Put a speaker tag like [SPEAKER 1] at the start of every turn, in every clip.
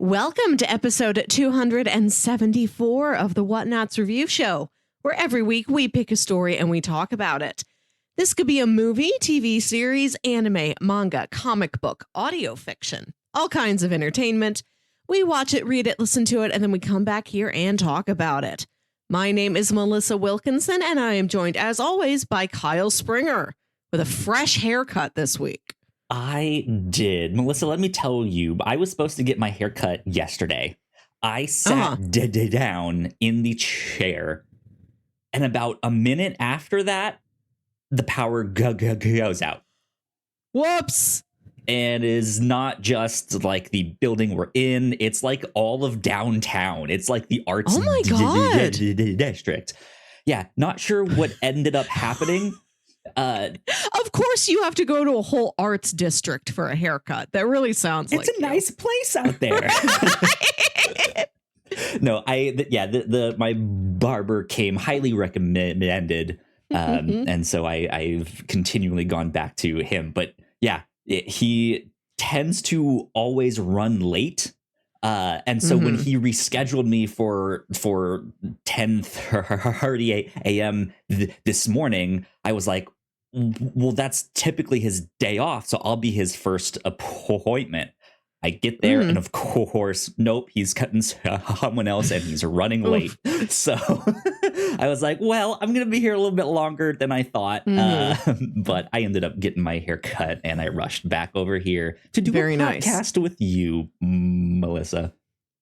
[SPEAKER 1] Welcome to episode 274 of the Whatnauts review show, where every week we pick a story and we talk about it. This could be a movie, TV series, anime, manga, comic book, audio fiction, all kinds of entertainment. We watch it, read it, listen to it, and then we come back here and talk about it. My name is Melissa Wilkinson, and I am joined, as always, by Kyle Springer with a fresh haircut this week.
[SPEAKER 2] I did. Melissa, let me tell you, I was supposed to get my hair cut yesterday. I sat down in the chair, and about a minute after that, the power goes out.
[SPEAKER 1] Whoops!
[SPEAKER 2] And is not just like the building we're in, it's like all of downtown. It's like the arts district. Yeah, not sure what ended up happening.
[SPEAKER 1] Of course you have to go to a whole arts district for a haircut. That really sounds like
[SPEAKER 2] it's a nice place out there. No, my barber came highly recommended, and so I've continually gone back to him. But yeah, he tends to always run late. And so when he rescheduled me for 10:30 a.m. This morning, I was like, well, that's typically his day off, so I'll be his first appointment. I get there, and of course, nope, he's cutting someone else, and he's running late. So I was like, well, I'm going to be here a little bit longer than I thought. But I ended up getting my hair cut, and I rushed back over here to do a podcast with you, Melissa.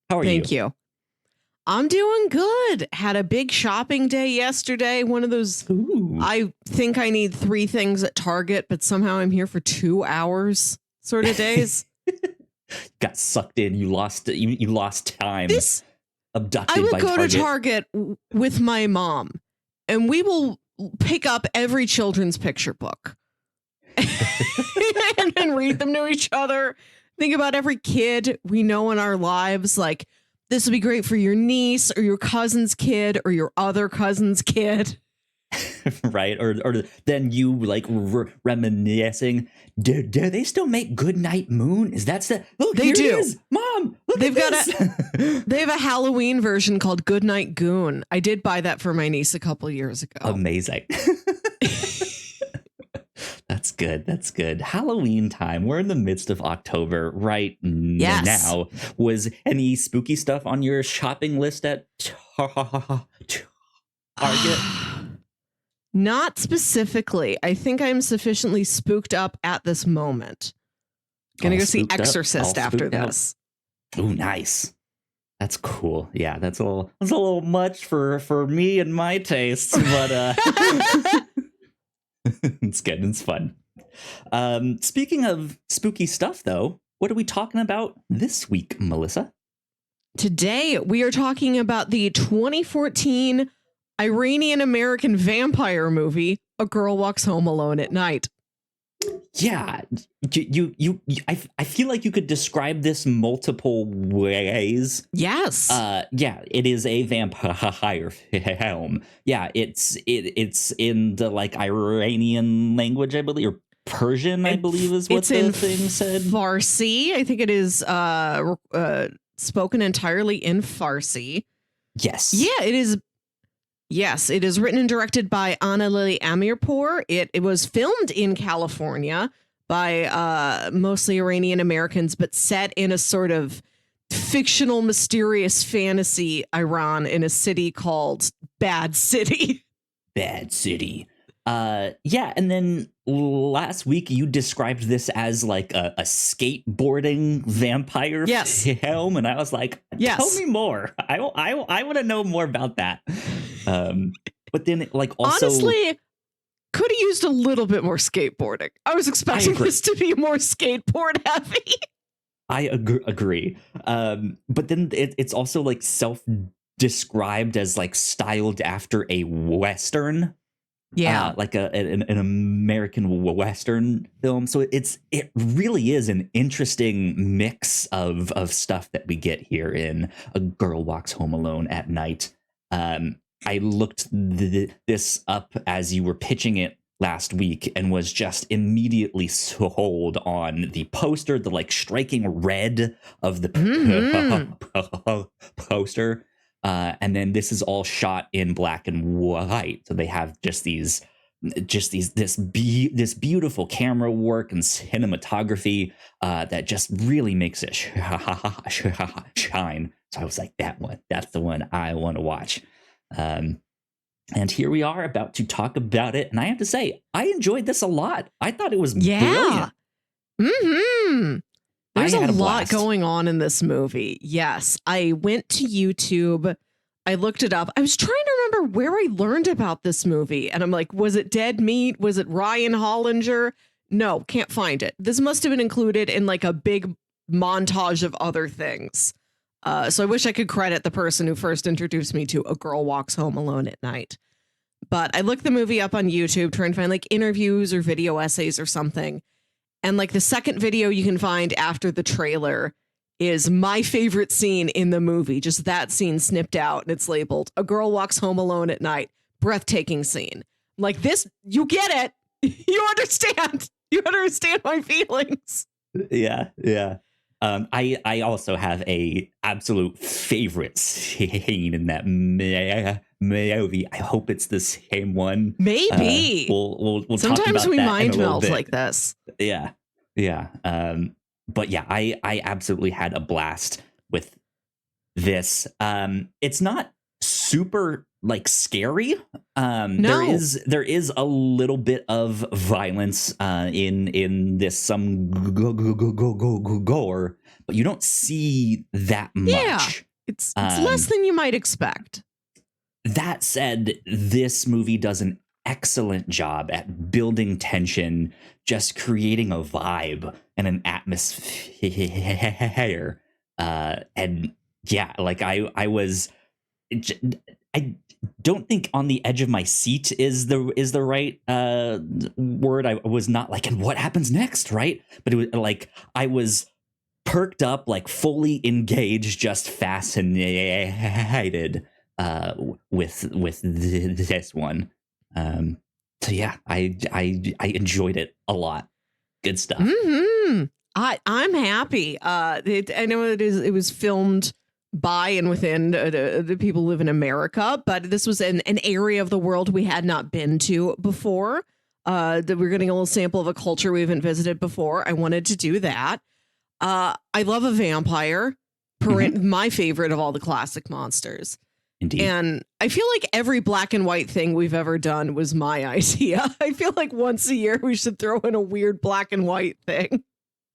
[SPEAKER 2] How are you?
[SPEAKER 1] Thank you. I'm doing good. Had a big shopping day yesterday. One of those, I think I need 3 things at Target, but somehow I'm here for 2 hours sort of days.
[SPEAKER 2] Got sucked in. You lost time. Abducted
[SPEAKER 1] I will
[SPEAKER 2] by
[SPEAKER 1] go
[SPEAKER 2] Target.
[SPEAKER 1] to Target with my mom, and we will pick up every children's picture book and then read them to each other. Think about every kid we know in our lives. Like, this would be great for your niece or your cousin's kid or your other cousin's kid.
[SPEAKER 2] Right? Or then you like reminiscing. Do they still make Goodnight Moon? Is that the look?
[SPEAKER 1] They do.
[SPEAKER 2] It is. Mom, look
[SPEAKER 1] They've
[SPEAKER 2] at this.
[SPEAKER 1] They have a Halloween version called Goodnight Goon. I did buy that for my niece a couple years ago.
[SPEAKER 2] Amazing. That's good. That's good. Halloween time. We're in the midst of October right now. Was any spooky stuff on your shopping list at Target?
[SPEAKER 1] Not specifically. I think I'm sufficiently spooked up at this moment. Gonna go see Exorcist after this.
[SPEAKER 2] Oh, nice. That's cool. Yeah, that's a little much for me and my tastes, but it's good. It's fun. Speaking of spooky stuff, though, what are we talking about this week, Melissa?
[SPEAKER 1] Today, we are talking about the 2014 Iranian American vampire movie, A Girl Walks Home Alone at Night.
[SPEAKER 2] Yeah, I feel like you could describe this multiple ways.
[SPEAKER 1] Yes.
[SPEAKER 2] Yeah, it is a vampire film. Yeah, it's in the like Iranian language, I believe, or Persian, I believe is what the thing said.
[SPEAKER 1] Farsi. I think it is spoken entirely in Farsi.
[SPEAKER 2] Yes.
[SPEAKER 1] Yeah, it is. Yes, it is written and directed by Ana Lily Amirpour. It was filmed in California by mostly Iranian Americans, but set in a sort of fictional, mysterious fantasy Iran in a city called Bad City.
[SPEAKER 2] Bad City. Yeah, and then last week you described this as like a skateboarding vampire film, and I was like, tell me more. I want to know more about that. But then like also
[SPEAKER 1] honestly could have used a little bit more skateboarding. I was expecting this to be more skateboard heavy.
[SPEAKER 2] I agree. But then it's also like self-described as like styled after a Western.
[SPEAKER 1] Yeah,
[SPEAKER 2] like an American Western film. So it really is an interesting mix of stuff that we get here in A Girl Walks Home Alone at Night. I looked this up as you were pitching it last week and was just immediately sold on the poster, the like striking red of the poster. And then this is all shot in black and white. So they have this beautiful camera work and cinematography that just really makes it shine. So I was like, that's the one I want to watch. And here we are about to talk about it. And I have to say, I enjoyed this a lot. I thought it was brilliant.
[SPEAKER 1] Mm-hmm. There's a lot
[SPEAKER 2] blast.
[SPEAKER 1] going on in this movie. Yes. I went to YouTube. I looked it up. I was trying to remember where I learned about this movie. And I'm like, was it Dead Meat? Was it Ryan Hollinger? No, can't find it. This must have been included in like a big montage of other things. So I wish I could credit the person who first introduced me to A Girl Walks Home Alone at Night. But I looked the movie up on YouTube, trying to find like interviews or video essays or something. And like the second video you can find after the trailer is my favorite scene in the movie. Just that scene snipped out, and it's labeled A Girl Walks Home Alone at Night. Breathtaking scene. Like this, you get it. You understand. You understand my feelings.
[SPEAKER 2] Yeah. I also have a absolute favorite scene in that movie. I hope it's the same one.
[SPEAKER 1] Maybe.
[SPEAKER 2] We'll
[SPEAKER 1] sometimes
[SPEAKER 2] talk about
[SPEAKER 1] we
[SPEAKER 2] that
[SPEAKER 1] mind
[SPEAKER 2] in a little
[SPEAKER 1] meld
[SPEAKER 2] bit.
[SPEAKER 1] like this.
[SPEAKER 2] Yeah. But yeah, I absolutely had a blast with this. It's not super like scary.
[SPEAKER 1] No.
[SPEAKER 2] There is a little bit of violence in this, some gore, but you don't see that much.
[SPEAKER 1] Yeah, it's less than you might expect.
[SPEAKER 2] That said, this movie does an excellent job at building tension, just creating a vibe and an atmosphere. And yeah, like I don't think on the edge of my seat is the right word. I was not like, and what happens next, right? But it was like I was perked up, like fully engaged, just fascinated with this one. So yeah, I enjoyed it a lot. Good stuff.
[SPEAKER 1] Mm-hmm. I'm happy. I know it was filmed by and within the people who live in America, but this was an area of the world we had not been to before. That we're getting a little sample of a culture we haven't visited before. I wanted to do that. I love a vampire, my favorite of all the classic monsters.
[SPEAKER 2] Indeed.
[SPEAKER 1] And I feel like every black and white thing we've ever done was my idea. I feel like once a year we should throw in a weird black and white thing.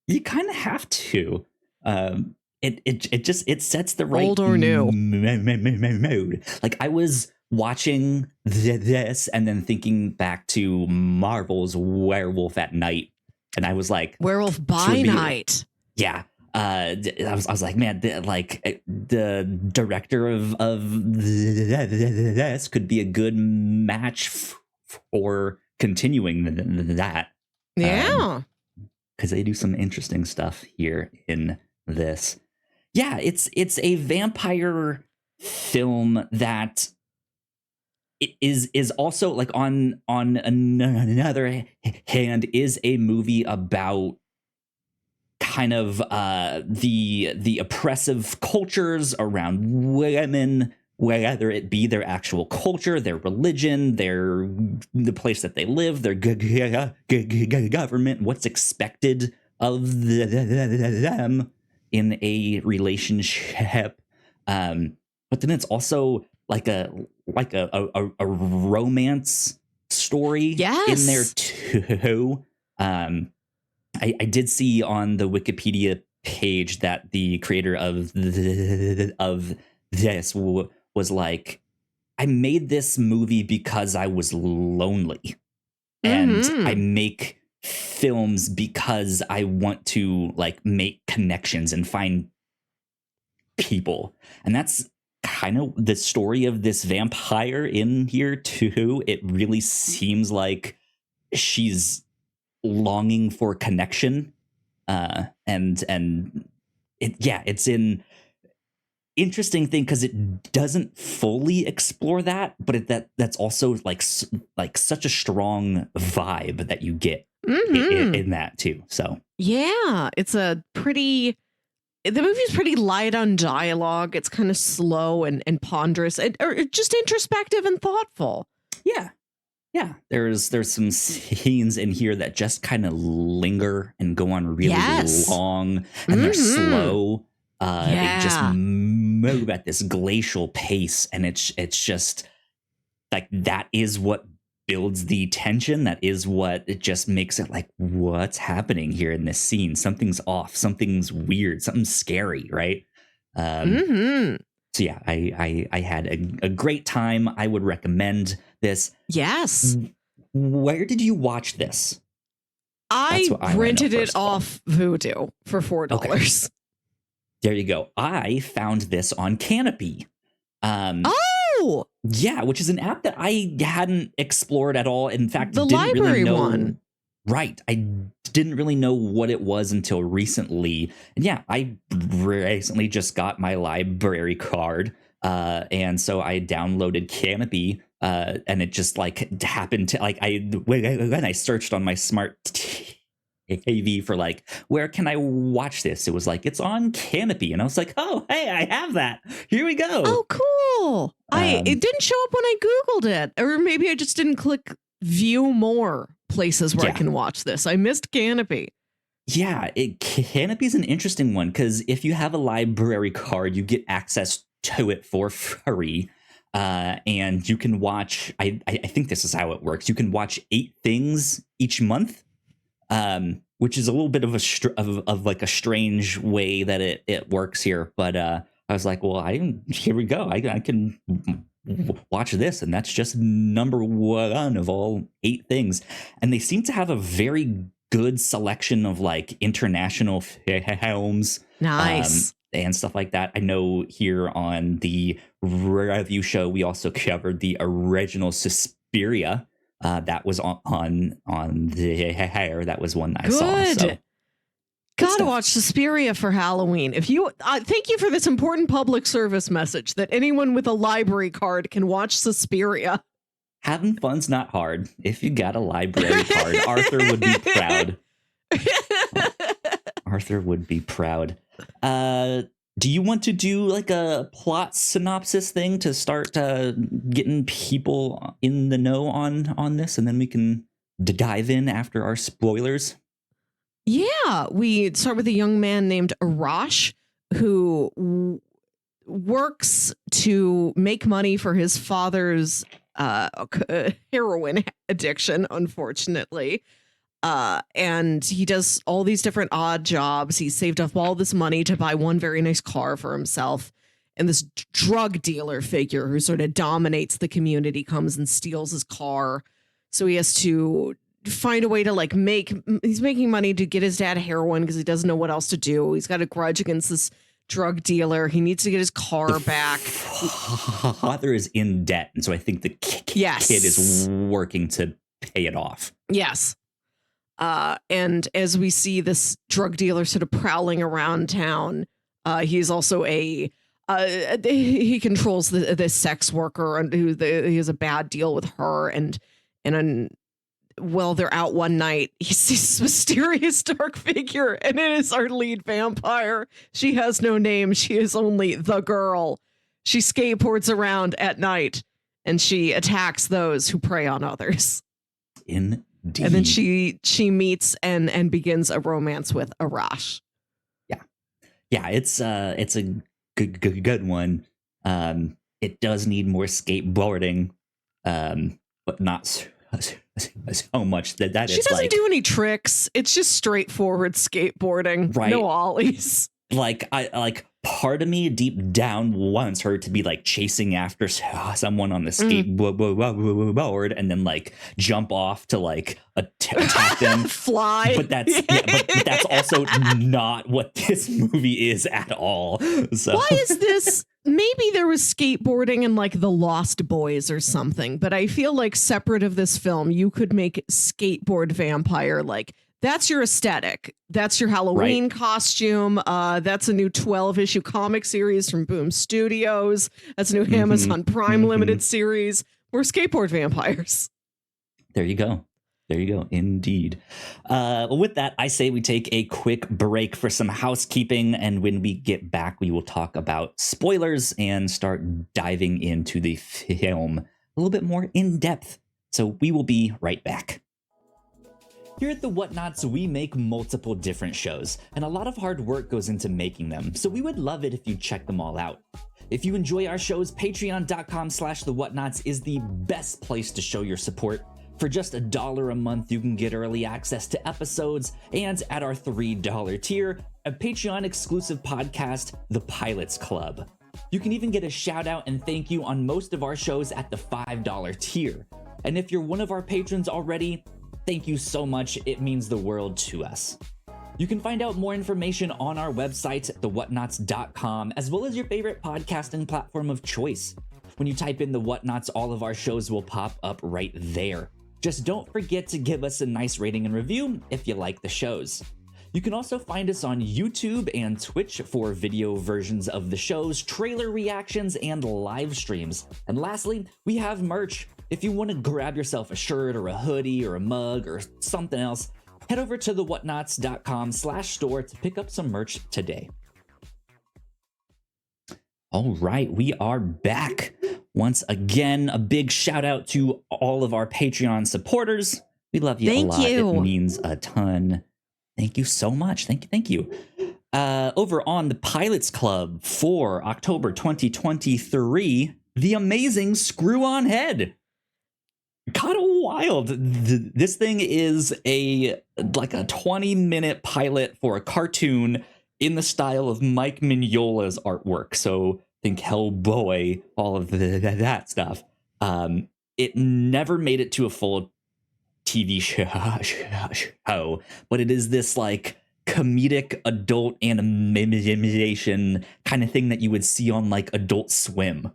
[SPEAKER 2] You kind of have to. It sets the right
[SPEAKER 1] old or new
[SPEAKER 2] mood. Like I was watching this and then thinking back to Marvel's Werewolf at Night, and I was like,
[SPEAKER 1] Werewolf by Night.
[SPEAKER 2] Yeah. I was like, man, the director of this could be a good match for continuing that.
[SPEAKER 1] Yeah.
[SPEAKER 2] Because they do some interesting stuff here in this. Yeah, it's a vampire film that is also like on another hand is a movie about kind of the oppressive cultures around women, whether it be their actual culture, their religion, the place that they live, their government, what's expected of them in a relationship. But then it's also like a romance story in there too. I did see on the Wikipedia page that the creator of this was like, I made this movie because I was lonely, and I make films because I want to like make connections and find people. And that's kind of the story of this vampire in here too. It really seems like she's longing for connection, and it's in interesting thing because it doesn't fully explore that, but that's also like such a strong vibe that you get in that too. So
[SPEAKER 1] yeah, it's a pretty. The movie's pretty light on dialogue. It's kind of slow and ponderous, or just introspective and thoughtful.
[SPEAKER 2] Yeah. Yeah, there's some scenes in here that just kind of linger and go on really long, and they're slow. They just move at this glacial pace, and it's just like that is what builds the tension. That is what it just makes it like, what's happening here in this scene? Something's off. Something's weird. Something's scary, right? So yeah, I had a great time. I would recommend this.
[SPEAKER 1] Yes.
[SPEAKER 2] Where did you watch this?
[SPEAKER 1] I rented it off Vudu for $4. Okay.
[SPEAKER 2] There you go. I found this on Canopy.
[SPEAKER 1] Oh!
[SPEAKER 2] Yeah, which is an app that I hadn't explored at all. In fact,
[SPEAKER 1] the
[SPEAKER 2] didn't
[SPEAKER 1] library
[SPEAKER 2] really know,
[SPEAKER 1] one.
[SPEAKER 2] Right. I didn't really know what it was until recently. And yeah, I recently just got my library card. And so I downloaded Canopy, and it just like happened to like when I searched on my smart TV for like, where can I watch this? It was like, it's on Canopy. And I was like, oh, hey, I have that. Here we go.
[SPEAKER 1] Oh, cool. It didn't show up when I Googled it, or maybe I just didn't click view more places where I can watch this. I missed Canopy.
[SPEAKER 2] Yeah, Canopy's an interesting one because if you have a library card, you get access to it for free. And you can watch, I think this is how it works. You can watch 8 things each month, which is a little bit of like a strange way that it works here. But I was like, well, here we go. I can watch this, and that's just number 1 of all 8 things. And they seem to have a very good selection of like international films.
[SPEAKER 1] Nice.
[SPEAKER 2] And stuff like that. I know here on the review show, we also covered the original Suspiria. That was on the hair. That was one that I saw. So.
[SPEAKER 1] Gotta watch Suspiria for Halloween. If you thank you for this important public service message that anyone with a library card can watch Suspiria.
[SPEAKER 2] Having fun's not hard. If you got a library card, Arthur would be proud. Arthur would be proud. Do you want to do like a plot synopsis thing to start getting people in the know on this, and then we can dive in after our spoilers?
[SPEAKER 1] Yeah, we start with a young man named Arash who works to make money for his father's heroin addiction, unfortunately. And he does all these different odd jobs. He saved up all this money to buy one very nice car for himself. And this drug dealer figure who sort of dominates the community comes and steals his car. So he has to find a way to like he's making money to get his dad heroin because he doesn't know what else to do. He's got a grudge against this drug dealer. He needs to get his car back.
[SPEAKER 2] Father is in debt. And so I think the kid is working to pay it off.
[SPEAKER 1] Yes. And as we see this drug dealer sort of prowling around town, he's also he controls the sex worker and he has a bad deal with her. And while they're out one night, he sees this mysterious dark figure, and it is our lead vampire. She has no name. She is only the girl. She skateboards around at night, and she attacks those who prey on others.
[SPEAKER 2] Indeed.
[SPEAKER 1] And then she meets and begins a romance with Arash.
[SPEAKER 2] Yeah, it's a good one. It does need more skateboarding, but not so much that
[SPEAKER 1] she doesn't do any tricks. It's just straightforward skateboarding, right? No ollies.
[SPEAKER 2] Like part of me deep down wants her to be like chasing after someone on the skateboard and then like jump off to like attack them,
[SPEAKER 1] fly.
[SPEAKER 2] But but that's also not what this movie is at all. So
[SPEAKER 1] why is this? Maybe there was skateboarding in like The Lost Boys or something, but I feel like separate of this film, you could make skateboard vampire like That's your aesthetic. That's your Halloween costume. That's a new 12-issue comic series from Boom Studios. That's a new Amazon Prime limited series. We're skateboard vampires.
[SPEAKER 2] There you go. There you go. Indeed. With that, I say we take a quick break for some housekeeping. And when we get back, we will talk about spoilers and start diving into the film a little bit more in depth. So we will be right back. Here at the Whatnauts, we make multiple different shows, and a lot of hard work goes into making them, so we would love it if you check them all out. If you enjoy our shows, patreon.com/thewhatnauts is the best place to show your support. For just $1 a month, you can get early access to episodes, and at our $3 tier, a Patreon-exclusive podcast, The Pilots Club. You can even get a shout out and thank you on most of our shows at the $5 tier. And if you're one of our patrons already, thank you so much. It means the world to us. You can find out more information on our website, thewhatnauts.com, as well as your favorite podcasting platform of choice. When you type in the Whatnauts, all of our shows will pop up right there. Just don't forget to give us a nice rating and review if you like the shows. You can also find us on YouTube and Twitch for video versions of the shows, trailer reactions, and live streams. And lastly, we have merch. If you want to grab yourself a shirt or a hoodie or a mug or something else, head over to thewhatnauts.com/store to pick up some merch today. All right, we are back. Once again, a big shout out to all of our Patreon supporters. We love you a lot. It means a ton. Thank you so much. Thank you. Over on the Pilots Club for October 2023, The Amazing Screw-On Head. Kind of wild. This thing is like a 20-minute pilot for a cartoon in the style of Mike Mignola's artwork. So think Hellboy, all of that stuff. It never made it to a full TV show, but it is this like comedic adult animation kind of thing that you would see on like Adult Swim.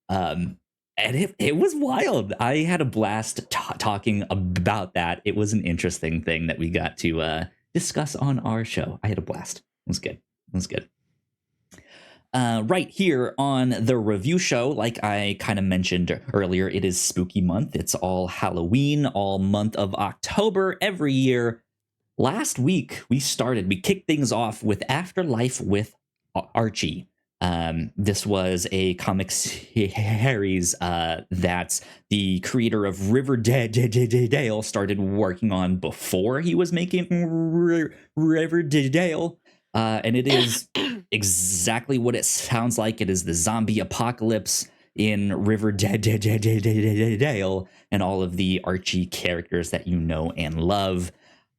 [SPEAKER 2] And it was wild. I had a blast talking about that. It was an interesting thing that we got to discuss on our show. I had a blast. It was good. Right here on the review show, like I kind of mentioned earlier, it is spooky month. It's all Halloween, all month of October every year. Last week, we kicked things off with Afterlife with Archie. This was a comic series that the creator of Riverdale started working on before he was making Riverdale. And it is exactly what it sounds like. It is the zombie apocalypse in Riverdale and all of the Archie characters that you know and love.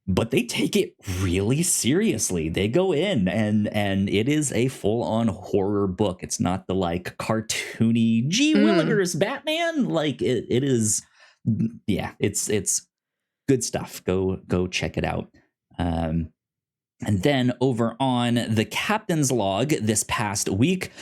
[SPEAKER 2] But they take it really seriously. They go in and it is a full-on horror book. It's not the like cartoony G. Willikers Batman. Like it is, yeah, it's good stuff. Go check it out. And then over on the Captain's Log this past week,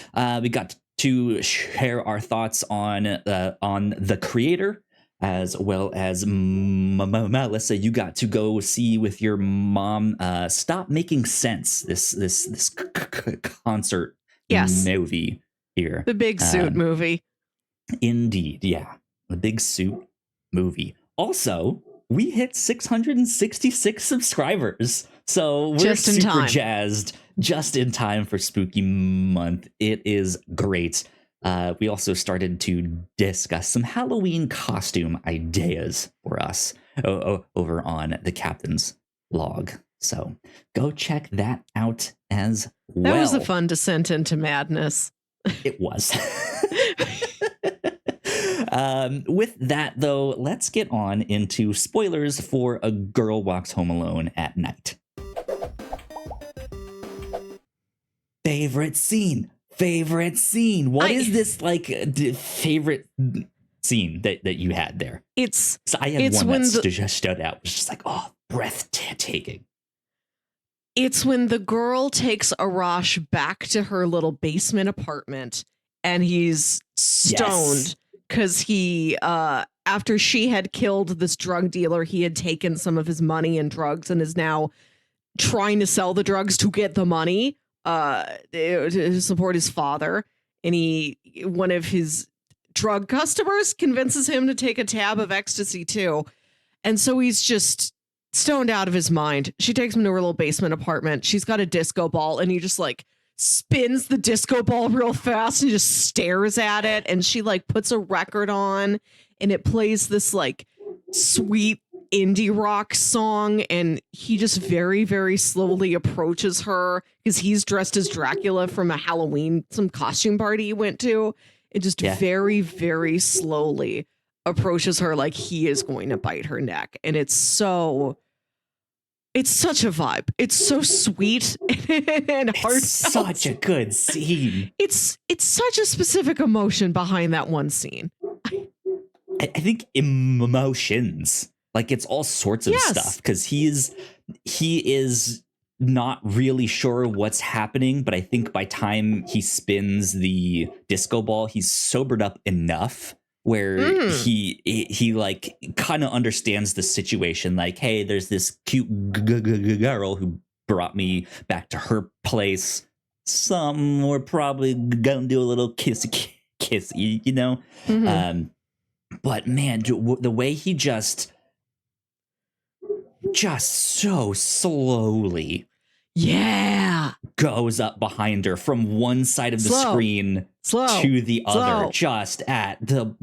[SPEAKER 2] we got to share our thoughts on the creator, as well as Melissa. You got to go see with your mom Stop Making Sense, this concert movie here.
[SPEAKER 1] The Big Suit movie.
[SPEAKER 2] Indeed, yeah. The Big Suit movie. Also, we hit 666 subscribers. So we're super jazzed, just in time for spooky month. It is great. We also started to discuss some Halloween costume ideas for us over on the Captain's Log. So go check that out as well.
[SPEAKER 1] That was a fun descent into madness.
[SPEAKER 2] It was. With that, though, let's get on into spoilers for A Girl Walks Home Alone at Night. Favorite scene. What is this like favorite scene that you had there? I had one that just stood out. It was just like, oh, breathtaking.
[SPEAKER 1] It's when the girl takes Arash back to her little basement apartment and he's stoned, because he, after she had killed this drug dealer, he had taken some of his money and drugs and is now trying to sell the drugs to get the money to support his father. And one of his drug customers convinces him to take a tab of ecstasy too. And so he's just stoned out of his mind. She takes him to her little basement apartment. She's got a disco ball and he just like spins the disco ball real fast and just stares at it. And she like puts a record on and it plays this like sweet indie rock song. And he just very, very slowly approaches her because he's dressed as Dracula from a Halloween, some costume party he went to. It just very, very slowly approaches her like he is going to bite her neck. And it's such a vibe. It's so sweet and heartfelt.
[SPEAKER 2] It's such a good scene.
[SPEAKER 1] It's such a specific emotion behind that one scene.
[SPEAKER 2] I think emotions, like it's all sorts of stuff, because he is not really sure what's happening, but I think by time he spins the disco ball, he's sobered up enough where he like kind of understands the situation. Like, hey, there's this cute girl who brought me back to her place. We're probably gonna do a little kissy, you know? But man, the way he just so slowly goes up behind her from one side of the screen to the other, just at the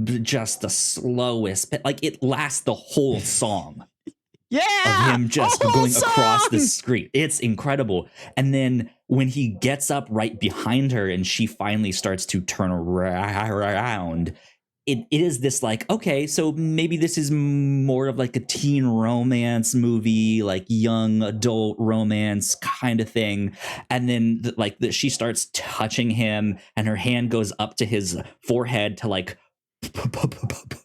[SPEAKER 2] slowest, like it lasts the whole song. Of him just going across the screen. It's incredible. And then when he gets up right behind her and she finally starts to turn around, it is this like, okay, so maybe this is more of like a teen romance movie, like young adult romance kind of thing. And then she starts touching him and her hand goes up to his forehead to like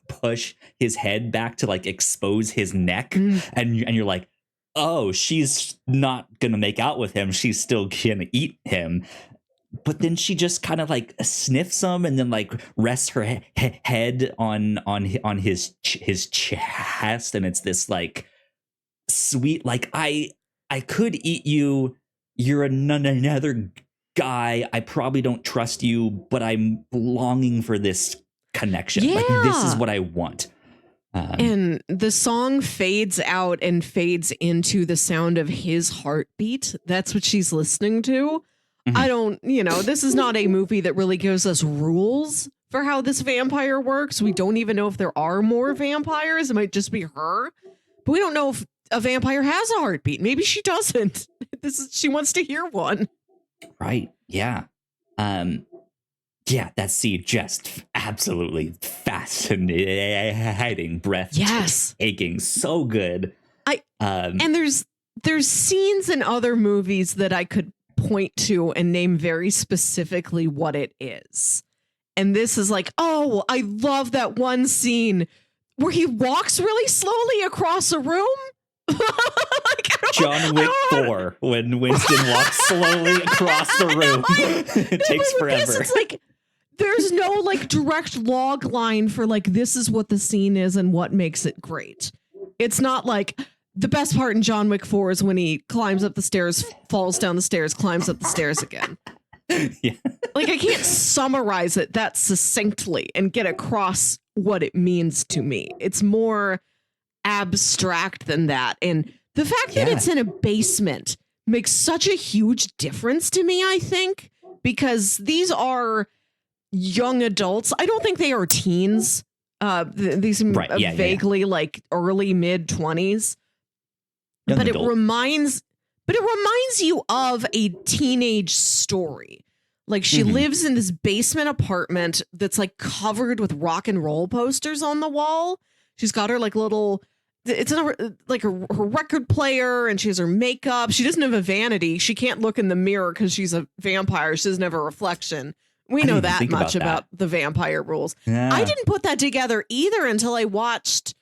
[SPEAKER 2] push his head back to like expose his neck. And you're like, oh, she's not gonna make out with him. She's still gonna eat him. But then she just kind of like sniffs him and then like rests her head on his chest, and it's this like sweet like I could eat you. You're another guy. I probably don't trust you, but I'm longing for this connection.
[SPEAKER 1] Yeah.
[SPEAKER 2] Like this is what I want.
[SPEAKER 1] And the song fades out and fades into the sound of his heartbeat. That's what she's listening to. I don't, this is not a movie that really gives us rules for how this vampire works. We don't even know if there are more vampires. It might just be her. But we don't know if a vampire has a heartbeat. Maybe she doesn't. She wants to hear one.
[SPEAKER 2] Right. Yeah. Yeah, that scene just absolutely fascinating, breathtaking, so good.
[SPEAKER 1] And there's scenes in other movies that I could point to and name very specifically what it is. And this is like, oh, I love that one scene where he walks really slowly across a room.
[SPEAKER 2] John Wick 4, when Winston walks slowly across the room. It takes forever.
[SPEAKER 1] It's like there's no like direct log line for like this is what the scene is and what makes it great. It's not like the best part in John Wick 4 is when he climbs up the stairs, falls down the stairs, climbs up the stairs again.
[SPEAKER 2] Yeah.
[SPEAKER 1] Like I can't summarize it that succinctly and get across what it means to me. It's more abstract than that. And the fact that it's in a basement makes such a huge difference to me, I think, because these are young adults. I don't think they are teens. These vaguely like early mid 20s. But it reminds you of a teenage story. Like she lives in this basement apartment that's like covered with rock and roll posters on the wall. She's got her like little, it's like her record player, and she has her makeup. She doesn't have a vanity. She can't look in the mirror because she's a vampire. She doesn't have a reflection. We know that much about the vampire rules. Yeah. I didn't put that together either until I watched.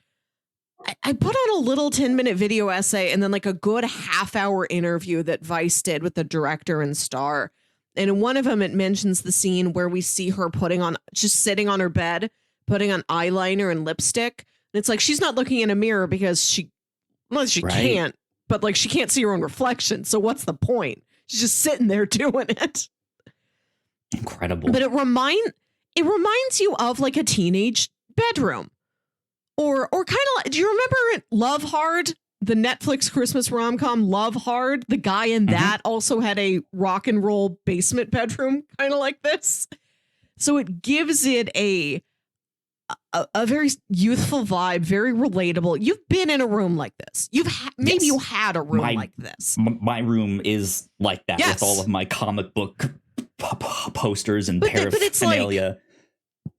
[SPEAKER 1] I put on a little 10-minute video essay and then like a good half-hour interview that Vice did with the director and star. And in one of them, it mentions the scene where we see her just sitting on her bed, putting on eyeliner and lipstick. And it's like she's not looking in a mirror because she
[SPEAKER 2] Right.
[SPEAKER 1] can't, but like she can't see her own reflection. So what's the point? She's just sitting there doing it.
[SPEAKER 2] Incredible.
[SPEAKER 1] But it reminds you of like a teenage bedroom. Or kind of like, do you remember Love Hard? The Netflix Christmas rom-com Love Hard? The guy in that also had a rock and roll basement bedroom kind of like this. So it gives it a very youthful vibe, very relatable. You've been in a room like this. Maybe you had a room like this.
[SPEAKER 2] My room is like that with all of my comic book posters and paraphernalia.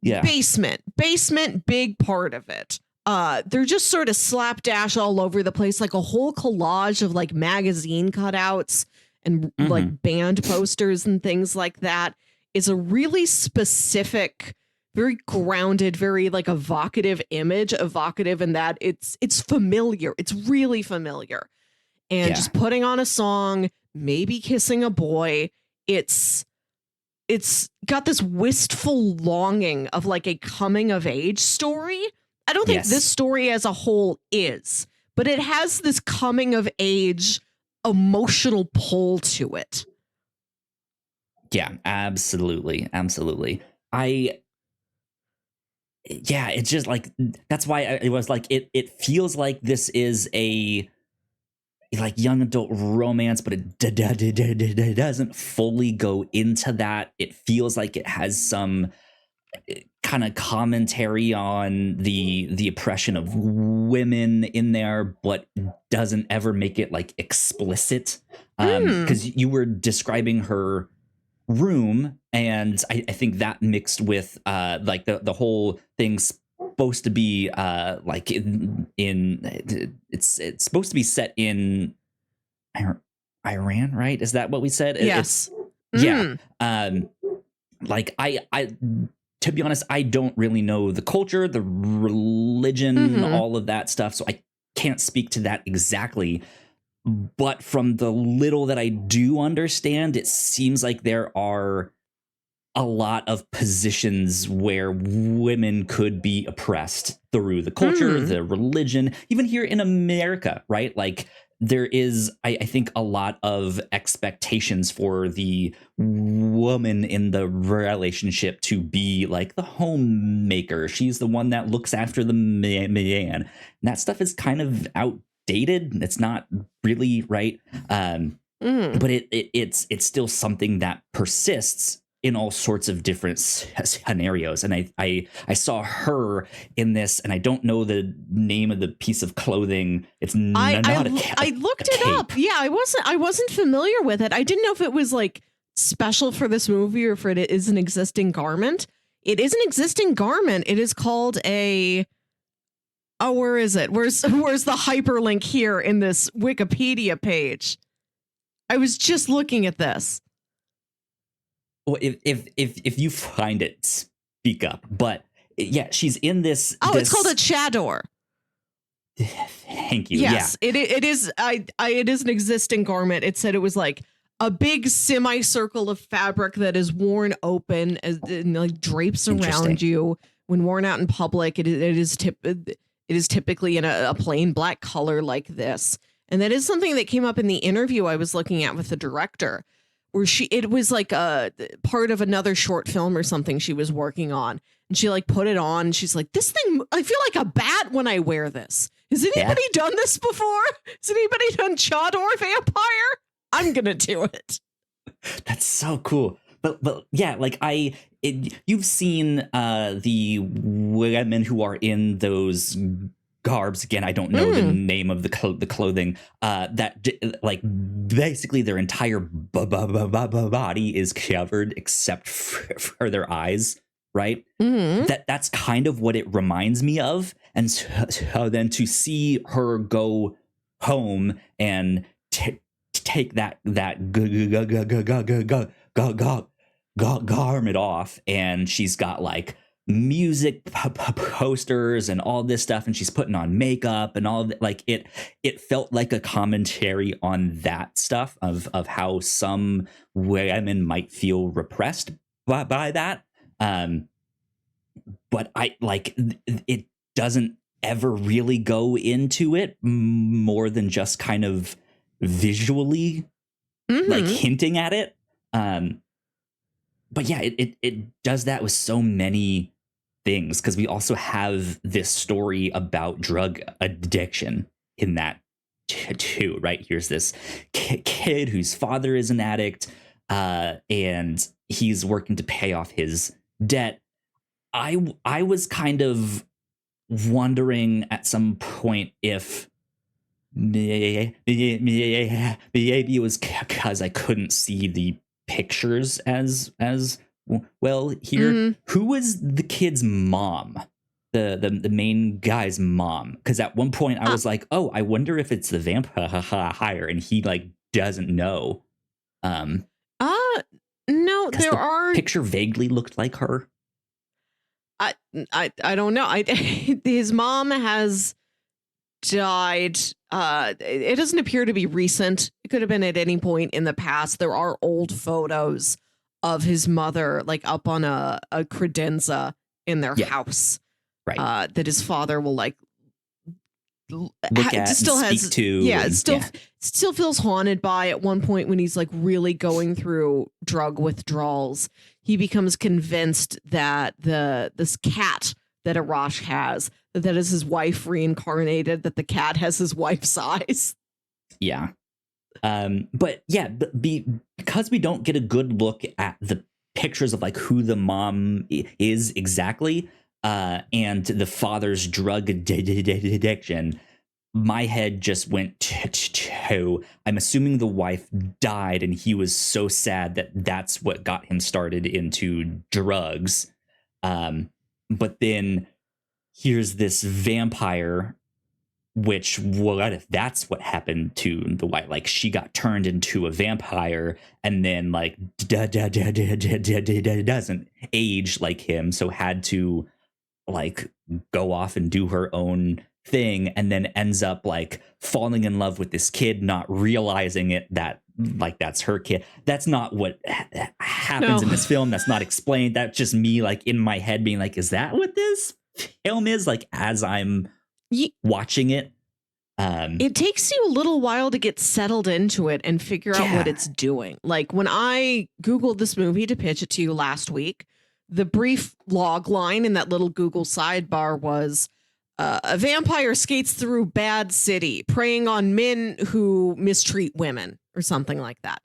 [SPEAKER 1] Like basement, big part of it. They're just sort of slapdash all over the place, like a whole collage of like magazine cutouts and like band posters and things like that. Is a really specific, very grounded, very like evocative image, evocative in that it's familiar. It's really familiar. And just putting on a song, maybe kissing a boy, it's got this wistful longing of like a coming of age story. I don't think this story as a whole is, but it has this coming of age emotional pull to it.
[SPEAKER 2] Yeah, absolutely. It's just like, that's why it was like, it feels like this is a like young adult romance, but it doesn't fully go into that. It feels like it has some kind of commentary on the oppression of women in there, but doesn't ever make it like explicit. Because you were describing her room, and I think that mixed with like the whole thing's supposed to be like it's supposed to be set in Iran, right? Is that what we said?
[SPEAKER 1] Yes.
[SPEAKER 2] Like I to be honest, I don't really know the culture, the religion, all of that stuff, so I can't speak to that exactly. But from the little that I do understand, it seems like there are a lot of positions where women could be oppressed through the culture, the religion, even here in America, right? Like there is, I think, a lot of expectations for the woman in the relationship to be like the homemaker. She's the one that looks after the man. And that stuff is kind of outdated. It's not really right. But it's still something that persists in all sorts of different scenarios. And I saw her in this, and I don't know the name of the piece of clothing. It's I
[SPEAKER 1] looked it up. Yeah, I wasn't familiar with it. I didn't know if it was like special for this movie or if it is an existing garment. It is an existing garment. It is called a... Oh, where is it? Where's the hyperlink here in this Wikipedia page? I was just looking at this.
[SPEAKER 2] Well, if you find it, speak up. But yeah, she's in this.
[SPEAKER 1] Oh, it's called a chador.
[SPEAKER 2] Thank you.
[SPEAKER 1] Yes, it is. It is an existing garment. It said it was like a big semicircle of fabric that is worn open and like drapes around you when worn out in public. It is typically in a plain black color like this. And that is something that came up in the interview I was looking at with the director, where it was like a part of another short film or something she was working on. And she like put it on. She's like, this thing, I feel like a bat when I wear this. Has anybody done this before? Has anybody done chador vampire? I'm going to do it.
[SPEAKER 2] That's so cool. But yeah, like you've seen the women who are in those garbs. Again, I don't know the name of the clothing that like basically their entire body is covered except for their eyes, right? That's kind of what it reminds me of. And so then to see her go home and take that garment off, and she's got like music posters and all this stuff, and she's putting on makeup and all that. Like it felt like a commentary on that stuff of how some women might feel repressed by that. but I like it doesn't ever really go into it more than just kind of visually like hinting at it. But yeah, it does that with so many things, because we also have this story about drug addiction in that too, right? Here's this kid whose father is an addict, and he's working to pay off his debt. I was kind of wondering at some point if maybe it was because I couldn't see the pictures as well here. Who was the kid's mom? The main guy's mom? Because at one point I was like, oh, I wonder if it's the vampire, and he like doesn't know.
[SPEAKER 1] No, there are
[SPEAKER 2] picture vaguely looked like her.
[SPEAKER 1] I don't know. His mom has died. It doesn't appear to be recent. It could have been at any point in the past. There are old photos of his mother, like up on a credenza in their house,
[SPEAKER 2] right?
[SPEAKER 1] That his father will like
[SPEAKER 2] look at,
[SPEAKER 1] still
[SPEAKER 2] and
[SPEAKER 1] has
[SPEAKER 2] speak to,
[SPEAKER 1] it still feels haunted by. At one point when he's like really going through drug withdrawals, he becomes convinced that this cat that Arash has, that is his wife reincarnated, that the cat has his wife's eyes.
[SPEAKER 2] Yeah. But yeah, because we don't get a good look at the pictures of like who the mom is exactly, and the father's drug addiction, my head just went to I'm assuming the wife died and he was so sad that that's what got him started into drugs. But then here's this vampire, which, what if that's what happened to the wife? Like she got turned into a vampire and then like doesn't age like him, so had to like go off and do her own thing, and then ends up like falling in love with this kid, not realizing it, that like that's her kid. That's not what happens in this film. That's not explained. That's just me like in my head being like, is that what this film is, like as I'm watching it?
[SPEAKER 1] It takes you a little while to get settled into it and figure out what it's doing. Like when I Googled this movie to pitch it to you last week, the brief log line in that little Google sidebar was a vampire skates through bad city, preying on men who mistreat women or something like that.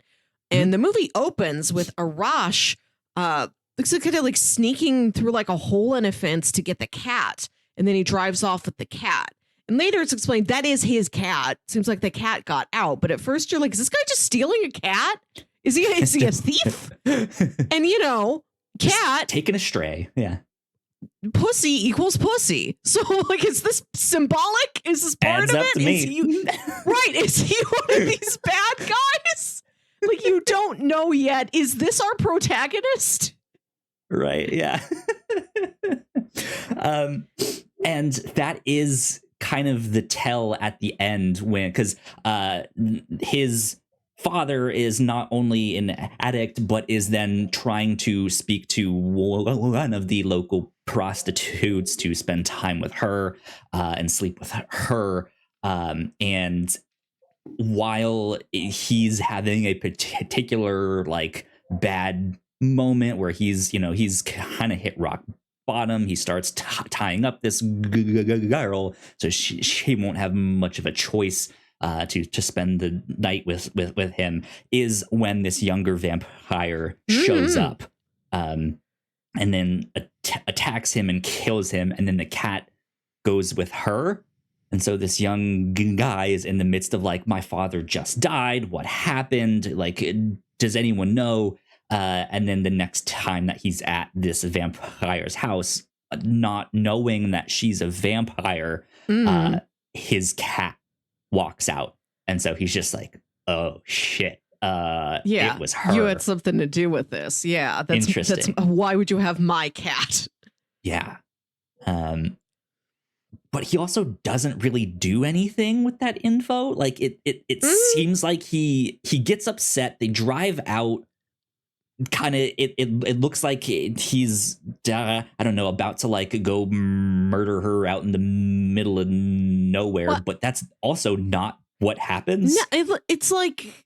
[SPEAKER 1] And the movie opens with Arash looks like kind of like sneaking through like a hole in a fence to get the cat. And then he drives off with the cat. And later it's explained that is his cat. Seems like the cat got out. But at first you're like, is this guy just stealing a cat? Is he a thief? And you know, cat
[SPEAKER 2] taken astray. Yeah.
[SPEAKER 1] Pussy equals pussy. So like, is this symbolic? Is this part
[SPEAKER 2] Adds
[SPEAKER 1] of
[SPEAKER 2] up
[SPEAKER 1] it?
[SPEAKER 2] to me.
[SPEAKER 1] Is he, right. Is he one of these bad guys? Like you don't know yet. Is this our protagonist?
[SPEAKER 2] Right. Yeah. And that is kind of the tell at the end, when, because his father is not only an addict, but is then trying to speak to one of the local prostitutes to spend time with her and sleep with her. And while he's having a particular like bad moment where he's kind of hit rock bottom, he starts tying up this girl so she won't have much of a choice to spend the night with him, is when this younger vampire shows up and then attacks him and kills him, and then the cat goes with her. And so this young guy is in the midst of like, my father just died, what happened, like does anyone know? And then the next time that he's at this vampire's house, not knowing that she's a vampire, his cat walks out. And so he's just like, oh, shit. It was her.
[SPEAKER 1] You had something to do with this. Yeah. That's interesting. Why would you have my cat?
[SPEAKER 2] Yeah. But he also doesn't really do anything with that info. Like it seems like he gets upset. They drive out. kind of it looks like he's I don't know, about to like go murder her out in the middle of nowhere, but that's also not what happens.
[SPEAKER 1] No, it's like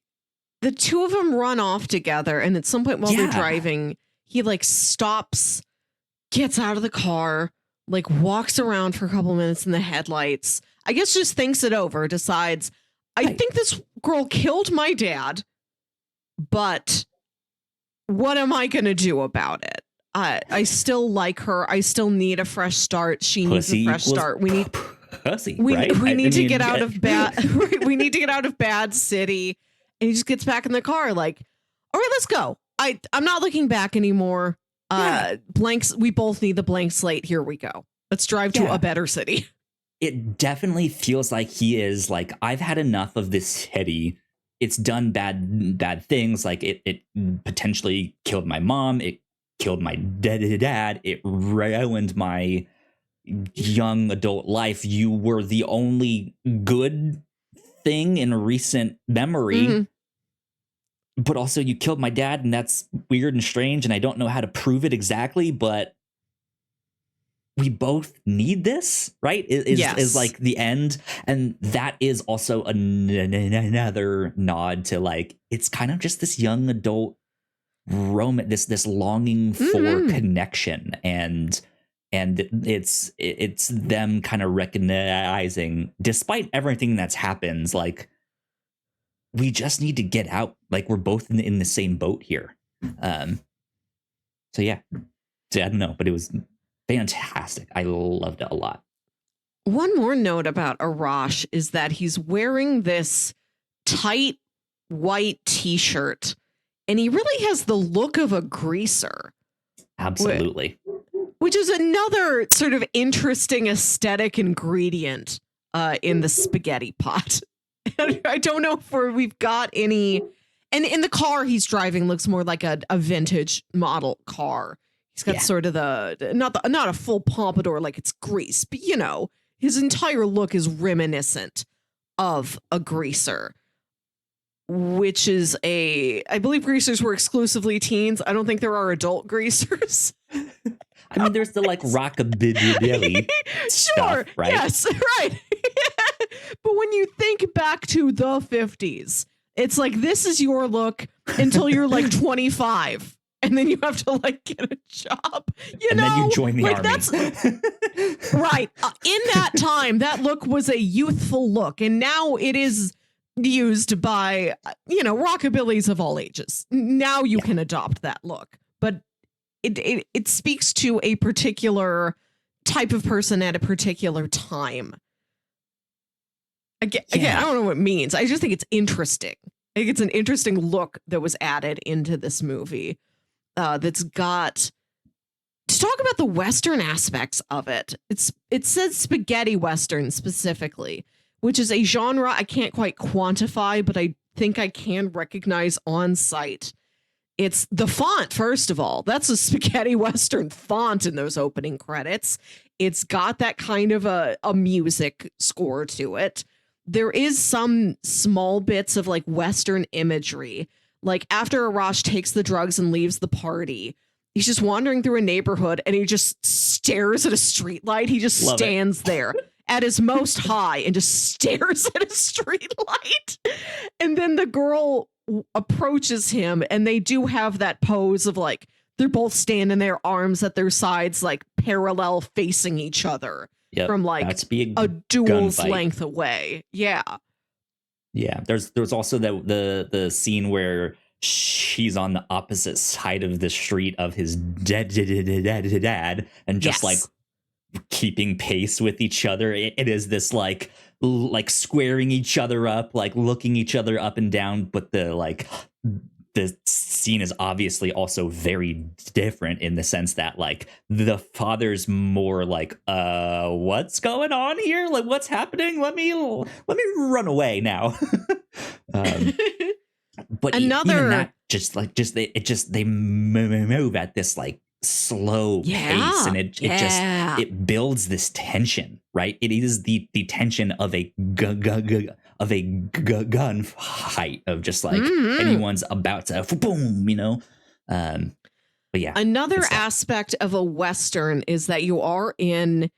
[SPEAKER 1] the two of them run off together, and at some point while they're driving, he like stops, gets out of the car, like walks around for a couple minutes in the headlights, I guess just thinks it over, decides, I think this girl killed my dad, but what am I going to do about it? I still like her. I still need a fresh start. She needs a fresh start. We need
[SPEAKER 2] pussy,
[SPEAKER 1] we
[SPEAKER 2] right?
[SPEAKER 1] need to get out of bad. We need to get out of Bad City. And he just gets back in the car, like, all right, let's go. I'm not looking back anymore. Blanks. We both need the blank slate. Here we go. Let's drive to a better city.
[SPEAKER 2] It definitely feels like he is like, I've had enough of this city. It's done bad things. Like it potentially killed my mom. It killed my dad. It ruined my young adult life. You were the only good thing in recent memory. Mm-hmm. But also you killed my dad, and that's weird and strange, and I don't know how to prove it exactly, but we both need this, right? Is like the end. And that is also another nod to like, it's kind of just this young adult this longing for connection, and it's them kind of recognizing, despite everything that's happened, like, we just need to get out. Like, we're both in the same boat here. So I don't know, but it was fantastic. I loved it a lot.
[SPEAKER 1] One more note about Arash is that he's wearing this tight white t-shirt, and he really has the look of a greaser.
[SPEAKER 2] Absolutely.
[SPEAKER 1] Which is another sort of interesting aesthetic ingredient in the spaghetti pot. I don't know if we've got any. And in the car he's driving looks more like a vintage model car. He's got sort of not a full pompadour like it's grease, but you know, his entire look is reminiscent of a greaser, which is I believe greasers were exclusively teens. I don't think there are adult greasers.
[SPEAKER 2] I mean, there's the like rockabilly stuff, right?
[SPEAKER 1] Yes, right. But when you think back to the 50s, it's like, this is your look until you're like 25. And then you have to like get a job,
[SPEAKER 2] and then you join the
[SPEAKER 1] like
[SPEAKER 2] army.
[SPEAKER 1] That's right. In that time, that look was a youthful look. And now it is used by, rockabillys of all ages. Now you can adopt that look. But it speaks to a particular type of person at a particular time. Again, I don't know what it means. I just think it's interesting. I think it's an interesting look that was added into this movie. That's got, to talk about the Western aspects of it. It says spaghetti Western specifically, which is a genre I can't quite quantify, but I think I can recognize on sight. It's the font, first of all. That's a spaghetti Western font in those opening credits. It's got that kind of a music score to it. There is some small bits of like Western imagery. Like after Arash takes the drugs and leaves the party, he's just wandering through a neighborhood and he just stares at a streetlight. He just stands there at his most high and just stares at a streetlight. And then the girl approaches him, and they do have that pose of like, they're both standing there, arms at their sides, like parallel facing each other from like a duel's length away. Yeah.
[SPEAKER 2] Yeah, there's also the scene where she's on the opposite side of the street of his dad and just like keeping pace with each other. It is this like squaring each other up, like looking each other up and down, but the scene is obviously also very different in the sense that like the father's more like, what's going on here? Like, what's happening? Let me run away now. But even that, they move at this like slow pace, and it builds this tension, right? It is the tension of a gun fight, of just like anyone's about to boom, But yeah,
[SPEAKER 1] Another
[SPEAKER 2] good stuff.
[SPEAKER 1] aspect of a Western is that you are in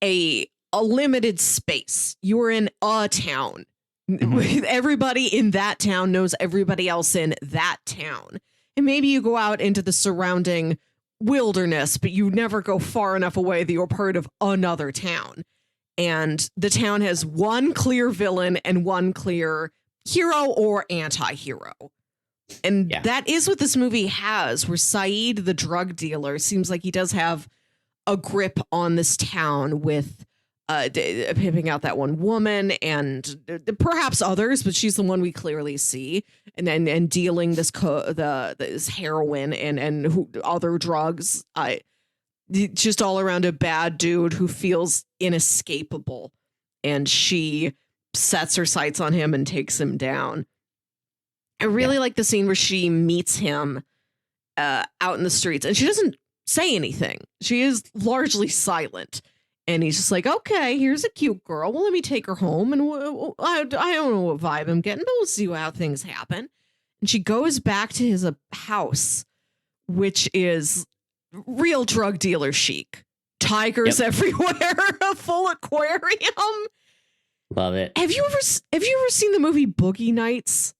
[SPEAKER 1] a limited space. You're in a town.
[SPEAKER 2] Mhm.
[SPEAKER 1] Everybody in that town knows everybody else in that town. And maybe you go out into the surrounding wilderness, but you never go far enough away that you're part of another town. And the town has one clear villain and one clear hero or anti-hero. And
[SPEAKER 2] Yeah.
[SPEAKER 1] that is what this movie has, where Saeed, the drug dealer, seems like he does have a grip on this town with pimping out that one woman and perhaps others, but she's the one we clearly see, and dealing this heroin and other drugs. Just all around a bad dude who feels inescapable, and she sets her sights on him and takes him down. I really like the scene where she meets him out in the streets, and she doesn't say anything. She is largely silent. And he's just like, okay, here's a cute girl. Well, let me take her home. And I don't know what vibe I'm getting, but we'll see how things happen. And she goes back to his house, which is real drug dealer chic. Tigers everywhere, a full aquarium.
[SPEAKER 2] Love it.
[SPEAKER 1] Have you ever seen the movie Boogie Nights?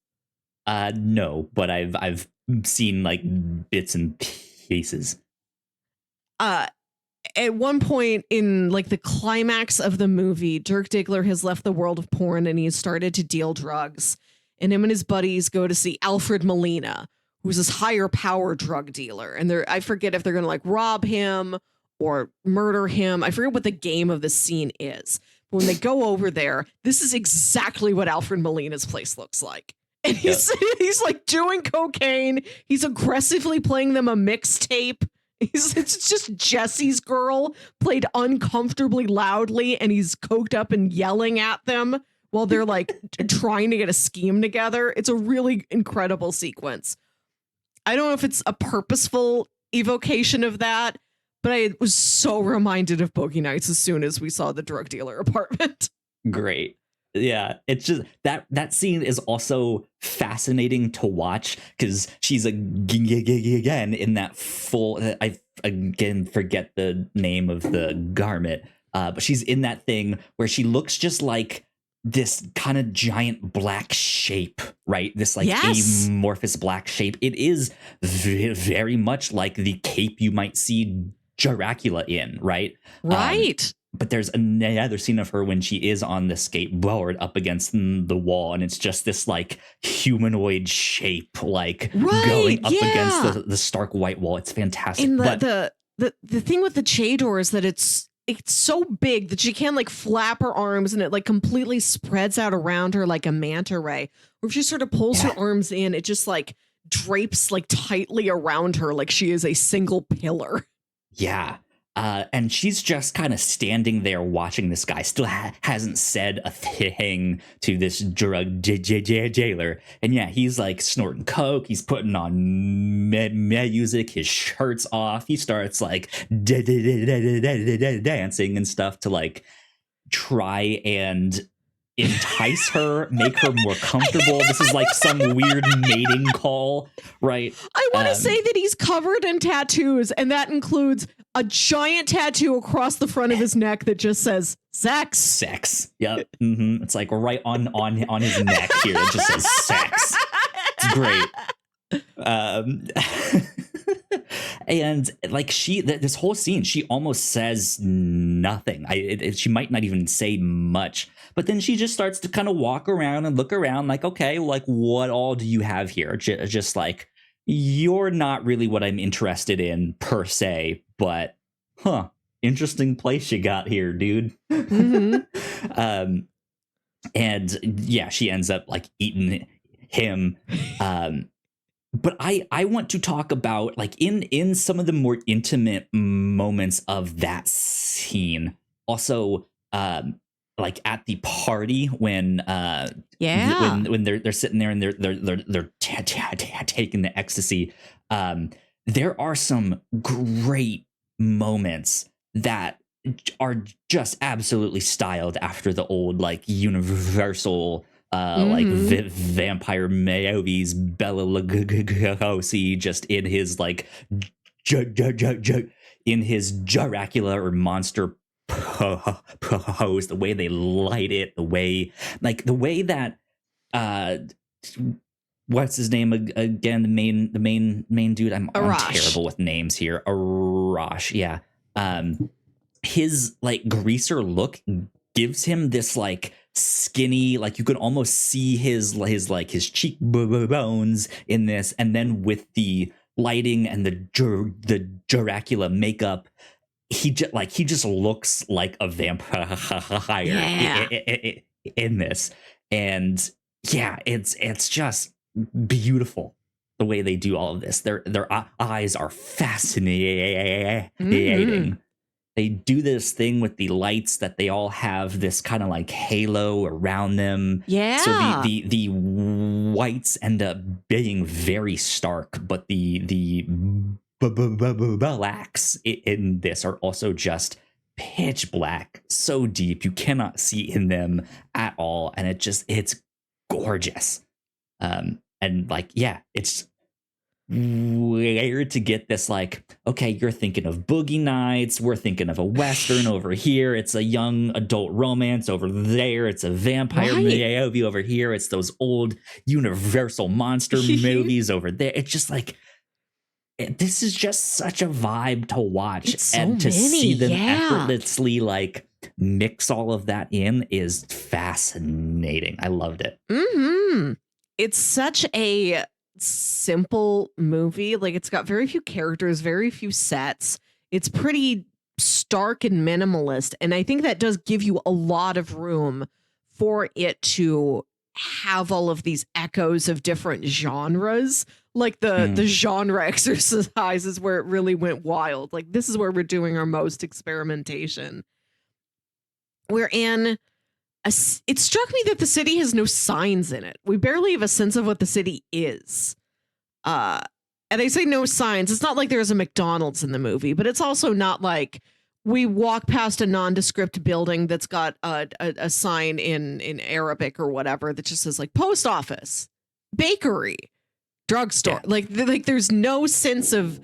[SPEAKER 2] No, but I've seen like bits and pieces.
[SPEAKER 1] At one point in like the climax of the movie, Dirk Diggler has left the world of porn and he's started to deal drugs. And him and his buddies go to see Alfred Molina, who's this higher power drug dealer. And I forget if they're going to like rob him or murder him. I forget what the game of the scene is. But when they go over there, this is exactly what Alfred Molina's place looks like. And he's like doing cocaine. He's aggressively playing them a mixtape. It's just Jesse's girl played uncomfortably loudly, and he's coked up and yelling at them while they're like trying to get a scheme together. It's a really incredible sequence. I don't know if it's a purposeful evocation of that, but I was so reminded of Boogie Nights as soon as we saw the drug dealer apartment.
[SPEAKER 2] Great. Yeah, it's just that scene is also fascinating to watch because she's again in that full. I again forget the name of the garment, but she's in that thing where she looks just like this kind of giant black shape, right? This like amorphous black shape. It is very much like the cape you might see Dracula in, right?
[SPEAKER 1] Right.
[SPEAKER 2] But there's another scene of her when she is on the skateboard up against the wall, and it's just this like humanoid shape, like going up against the stark white wall. It's fantastic.
[SPEAKER 1] And the thing with the Chador is that it's so big that she can like flap her arms, and it like completely spreads out around her like a manta ray. Or if she sort of pulls her arms in, it just like drapes like tightly around her, like she is a single pillar.
[SPEAKER 2] Yeah. And she's just kind of standing there watching this guy. Still hasn't said a thing to this drug jailer. And yeah, he's like snorting coke. He's putting on music. His shirt's off. He starts like dancing and stuff to like try and entice her, make her more comfortable. This is like some weird mating call, right?
[SPEAKER 1] I want to say that he's covered in tattoos, and that includes a giant tattoo across the front of his neck that just says sex.
[SPEAKER 2] Sex. Yep. Mm-hmm. It's like right on his neck here. It just says sex. It's great. And like this whole scene, she almost says nothing. She might not even say much, but then she just starts to kind of walk around and look around like, okay, like what all do you have here? Just like, you're not really what I'm interested in per se, but interesting place you got here, dude. Mm-hmm. And yeah, she ends up like eating him. But I want to talk about like in some of the more intimate moments of that scene. Also, like at the party when when they're sitting there and they're taking the ecstasy. There are some great moments that are just absolutely styled after the old like Universal like
[SPEAKER 1] Mhm.
[SPEAKER 2] vampire movies, Bela Lugosi just in his like in his Dracula or monster pose, the way they light it, the way that uh what's his name again, the main dude, I'm
[SPEAKER 1] Arash.
[SPEAKER 2] terrible with names here, Arash, yeah. His like greaser look gives him this like skinny, like you can almost see his cheekbones in this, and then with the lighting and the Dracula makeup, he just looks like a vampire
[SPEAKER 1] Yeah.
[SPEAKER 2] in this. And yeah, it's just beautiful the way they do all of this. Their eyes are
[SPEAKER 1] Mhm.
[SPEAKER 2] fascinating. They do this thing with the lights that they all have this kind of like halo around them. So
[SPEAKER 1] Yeah.
[SPEAKER 2] the whites end up being very stark, but the blacks in this are also just pitch black, so deep you cannot see in them at all, and it's gorgeous. And like, yeah, it's weird to get this like, okay, you're thinking of boogie nights, we're thinking of a western over here, it's a young adult romance over there, it's a vampire
[SPEAKER 1] Right.
[SPEAKER 2] movie over here, it's those old universal monster movies over there. It's just like, this is just such a vibe to watch,
[SPEAKER 1] It's so
[SPEAKER 2] and to
[SPEAKER 1] many.
[SPEAKER 2] see them
[SPEAKER 1] Yeah.
[SPEAKER 2] effortlessly like mix all of that in is fascinating. I loved it.
[SPEAKER 1] Mhm. It's such a simple movie. Like, it's got very few characters, very few sets. It's pretty stark and minimalist, and I think that does give you a lot of room for it to have all of these echoes of different genres. Like the
[SPEAKER 2] Mm.
[SPEAKER 1] genre exercises where it really went wild. Like, this is where we're doing our most experimentation. We're in it struck me that the city has no signs in it. We barely have a sense of what the city is. Uh, and I say no signs. It's not like there's a McDonald's in the movie, but it's also not like we walk past a nondescript building that's got a sign in Arabic or whatever that just says like post office, bakery, drugstore.
[SPEAKER 2] Yeah.
[SPEAKER 1] Like there's no sense of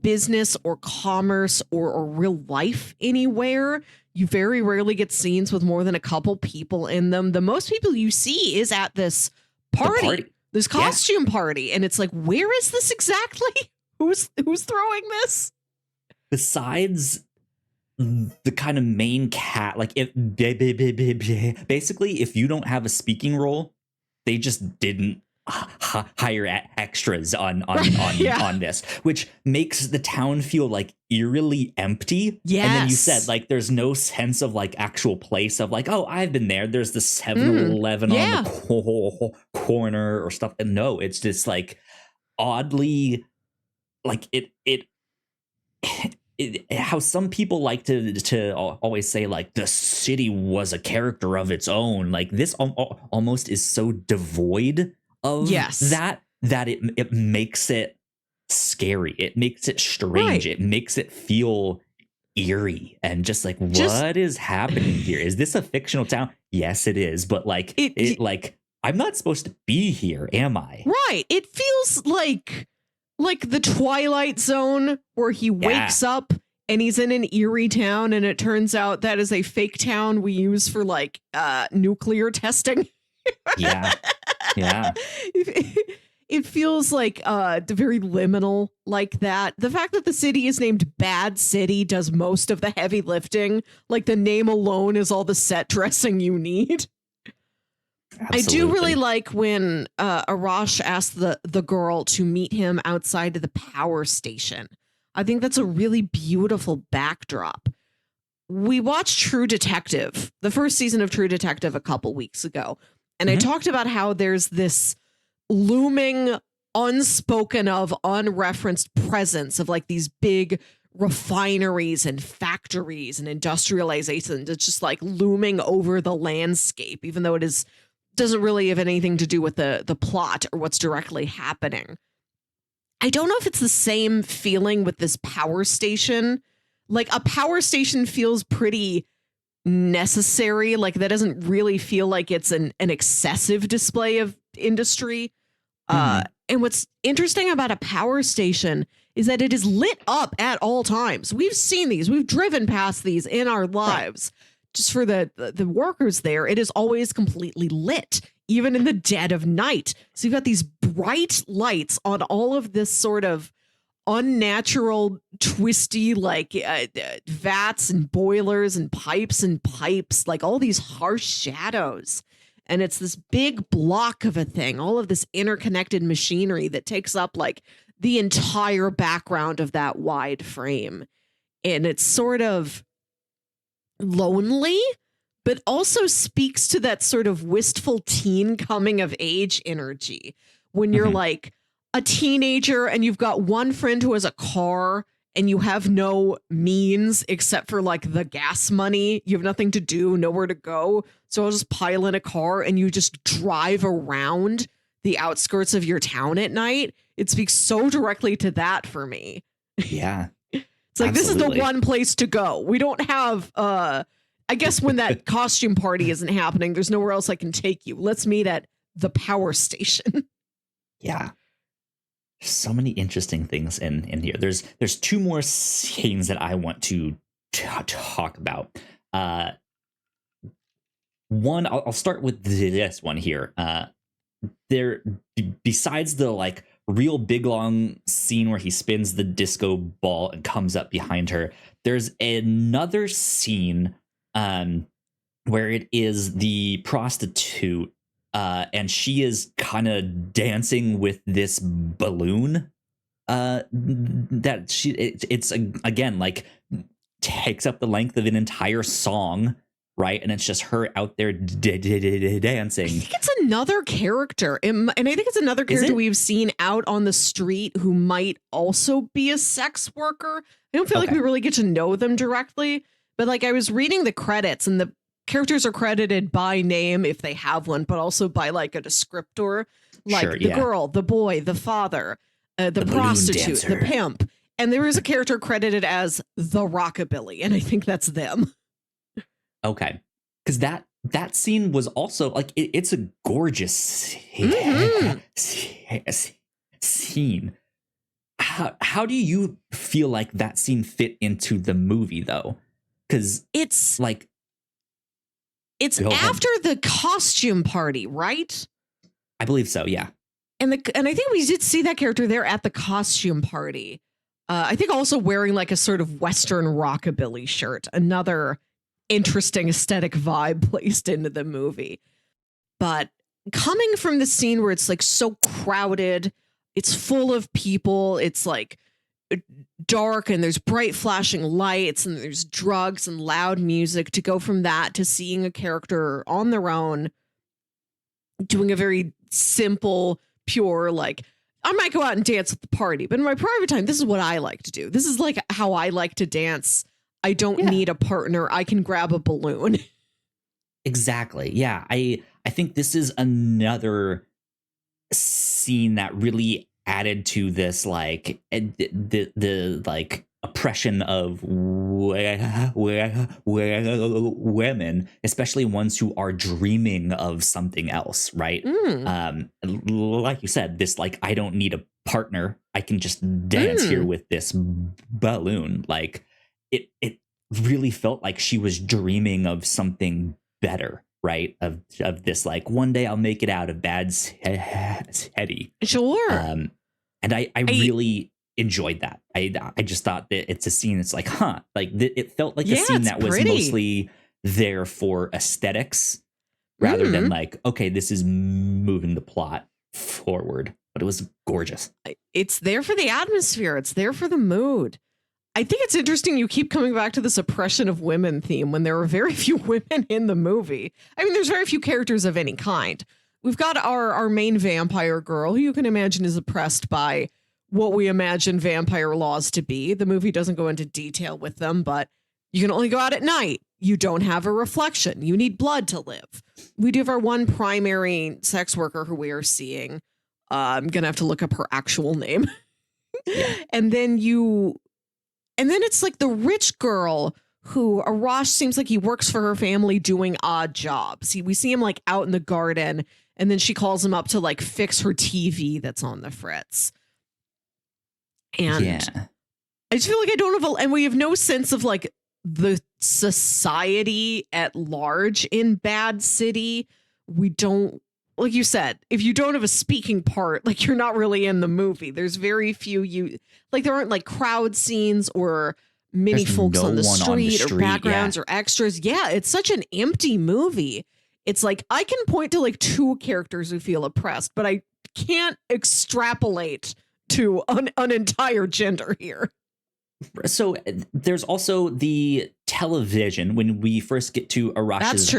[SPEAKER 1] business or commerce or real life anywhere. You very rarely get scenes with more than a couple people in them. The most people you see is at this
[SPEAKER 2] The
[SPEAKER 1] party,
[SPEAKER 2] party.
[SPEAKER 1] this
[SPEAKER 2] Yeah.
[SPEAKER 1] costume party, and it's like, where is this exactly? Who's throwing this?
[SPEAKER 2] Besides the kind of main cat, like if basically if you don't have a speaking role, they just didn't hire extras
[SPEAKER 1] Yeah.
[SPEAKER 2] on this, which makes the town feel like eerily empty. And then you said
[SPEAKER 1] Yes.
[SPEAKER 2] like there's no sense of like actual place of like, oh, I've been there, there's the 7-Eleven on
[SPEAKER 1] Yeah.
[SPEAKER 2] the corner or stuff. And no, it's just like oddly like how some people like to always say like the city was a character of its own. Like this almost is so devoid of
[SPEAKER 1] Yes.
[SPEAKER 2] that it makes it scary. It makes it strange.
[SPEAKER 1] Right.
[SPEAKER 2] It makes it feel eerie and just like,
[SPEAKER 1] Just
[SPEAKER 2] what is happening here? Is this a fictional town? Yes, it is. But like
[SPEAKER 1] it
[SPEAKER 2] like I'm not supposed to be here, am I?
[SPEAKER 1] right. It feels like the Twilight Zone where he wakes up and he's in an eerie town and it turns out that is a fake town we use for like nuclear testing.
[SPEAKER 2] Yeah. Yeah.
[SPEAKER 1] It feels like very liminal like that. The fact that the city is named Bad City does most of the heavy lifting. Like the name alone is all the set dressing you need.
[SPEAKER 2] Absolutely.
[SPEAKER 1] I do really like when Arash asked the girl to meet him outside of the power station. I think that's a really beautiful backdrop. We watched True Detective, the first season of True Detective a couple weeks ago. And I talked about how there's this looming, unspoken of, unreferenced presence of like these big refineries and factories and industrialization. It's just like looming over the landscape, even though doesn't really have anything to do with the plot or what's directly happening. I don't know if it's the same feeling with this power station. Like a power station feels pretty necessary. Like that doesn't really feel like it's an excessive display of industry.
[SPEAKER 2] Hmm.
[SPEAKER 1] And what's interesting about a power station is that it is lit up at all times. We've seen these, we've driven past these in our
[SPEAKER 2] Right.
[SPEAKER 1] lives. Just for the workers there, it is always completely lit, even in the dead of night. So you've got these bright lights on all of this sort of unnatural, twisty, like vats and boilers and pipes, like all these harsh shadows. And it's this big block of a thing, all of this interconnected machinery that takes up like the entire background of that wide frame. And it's sort of lonely, but also speaks to that sort of wistful teen coming of age energy when you're
[SPEAKER 2] Hmm.
[SPEAKER 1] like a teenager and you've got one friend who has a car and you have no means except for like the gas money. You have nothing to do, nowhere to go. So I'll just pile in a car and you just drive around the outskirts of your town at night. It speaks so directly to that for me.
[SPEAKER 2] Yeah,
[SPEAKER 1] It's like, this is the
[SPEAKER 2] absolutely.
[SPEAKER 1] one place to go. We don't have, I guess when that costume party isn't happening, there's nowhere else I can take you. Let's meet at the power station.
[SPEAKER 2] Yeah. So many interesting things in here. There's two more scenes that I want to talk about. One, I'll start with this one here. There, besides the like real big long scene where he spins the disco ball and comes up behind her, there's another scene where it is the prostitute and she is kind of dancing with this balloon that it's again like takes up the length of an entire song, right? And it's just her out there
[SPEAKER 1] I
[SPEAKER 2] dancing.
[SPEAKER 1] think it's another character. And I think it's another
[SPEAKER 2] Is
[SPEAKER 1] character
[SPEAKER 2] it?
[SPEAKER 1] we've seen out on the street who might also be a sex worker. I don't feel like
[SPEAKER 2] Okay.
[SPEAKER 1] we really get to know them directly. But like I was reading the credits and the characters are credited by name if they have one, but also by like a descriptor, like
[SPEAKER 2] Sure,
[SPEAKER 1] the
[SPEAKER 2] yeah.
[SPEAKER 1] girl, the boy, the father, the
[SPEAKER 2] balloon
[SPEAKER 1] prostitute, the
[SPEAKER 2] dancer.
[SPEAKER 1] pimp. And there is a character credited as the rockabilly. And I think that's them.
[SPEAKER 2] Okay. Because that scene was also like it's a gorgeous
[SPEAKER 1] Mhm.
[SPEAKER 2] scene. How do you feel like that scene fit into the movie though? Because
[SPEAKER 1] It's
[SPEAKER 2] like
[SPEAKER 1] It's
[SPEAKER 2] go ahead.
[SPEAKER 1] after the costume party, right?
[SPEAKER 2] I believe so, yeah.
[SPEAKER 1] And I think we did see that character there at the costume party. I think also wearing like a sort of Western rockabilly shirt, another interesting aesthetic vibe placed into the movie. But coming from the scene where it's like so crowded, it's full of people, it's like dark and there's bright flashing lights and there's drugs and loud music, to go from that to seeing a character on their own doing a very simple, pure, like, I might go out and dance at the party, but in my private time, this is what I like to do. This is like how I like to dance. I don't
[SPEAKER 2] Yeah.
[SPEAKER 1] need a partner. I can grab a balloon.
[SPEAKER 2] Exactly. Yeah. I think this is another scene that really added to this like the like oppression of women, especially ones who are dreaming of something else, right? Like you said, this like I don't need a partner. I can just dance here with this balloon. Like it really felt like she was dreaming of something better, right? Of this like one day I'll make it out of bad city.
[SPEAKER 1] Sure.
[SPEAKER 2] And I really enjoyed that. I just thought that it's a scene that's like, huh, like it felt like a scene
[SPEAKER 1] it's
[SPEAKER 2] that was
[SPEAKER 1] pretty.
[SPEAKER 2] mostly there for aesthetics rather than like, okay, this is moving the plot forward. But it was gorgeous.
[SPEAKER 1] It's there for the atmosphere. It's there for the mood. I think it's interesting you keep coming back to this oppression of women theme when there are very few women in the movie. I mean, there's very few characters of any kind. We've got our main vampire girl, who you can imagine is oppressed by what we imagine vampire laws to be. The movie doesn't go into detail with them, but you can only go out at night. You don't have a reflection. You need blood to live. We do have our one primary sex worker who we are seeing. I'm going to have to look up her actual name.
[SPEAKER 2] Yeah.
[SPEAKER 1] And then it's like the rich girl who Arash seems like he works for her family doing odd jobs. We see him like out in the garden, and then she calls him up to like fix her TV that's on the fritz. And
[SPEAKER 2] Yeah.
[SPEAKER 1] I just feel like I don't have and we have no sense of like the society at large in Bad City. We don't, like you said, if you don't have a speaking part, like you're not really in the movie. There's very few there aren't like crowd scenes or many
[SPEAKER 2] There's
[SPEAKER 1] folks
[SPEAKER 2] no
[SPEAKER 1] on the
[SPEAKER 2] one on the
[SPEAKER 1] street or
[SPEAKER 2] street,
[SPEAKER 1] backgrounds or extras. Yeah, it's such an empty movie. It's like I can point to like two characters who feel oppressed, but I can't extrapolate to an entire gender here.
[SPEAKER 2] So there's also the television. When we first get to Arash's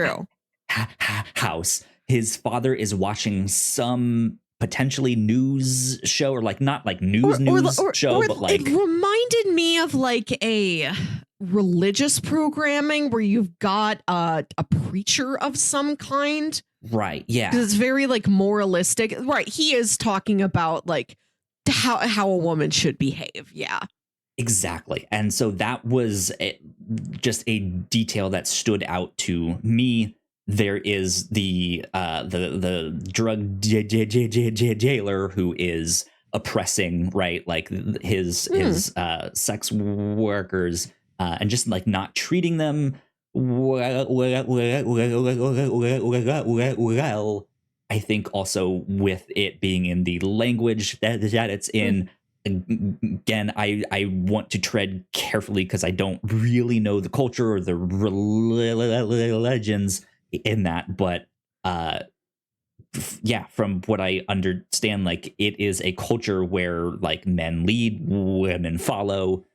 [SPEAKER 2] house, his father is watching some potentially news show, or like not like news show, but like
[SPEAKER 1] it reminded me of like a religious programming where you've got a preacher of some kind.
[SPEAKER 2] Right. Yeah.
[SPEAKER 1] Because it's very like moralistic. Right. He is talking about like how a woman should behave. Yeah.
[SPEAKER 2] Exactly. And so that was just a detail that stood out to me. There is the drug jailer who is oppressing, right? Like his sex workers and just like not treating them well. I think also with it being in the language that it's in. Again, I want to tread carefully because I don't really know the culture or the religions in that, but yeah, from what I understand, like it is a culture where like men lead, women follow,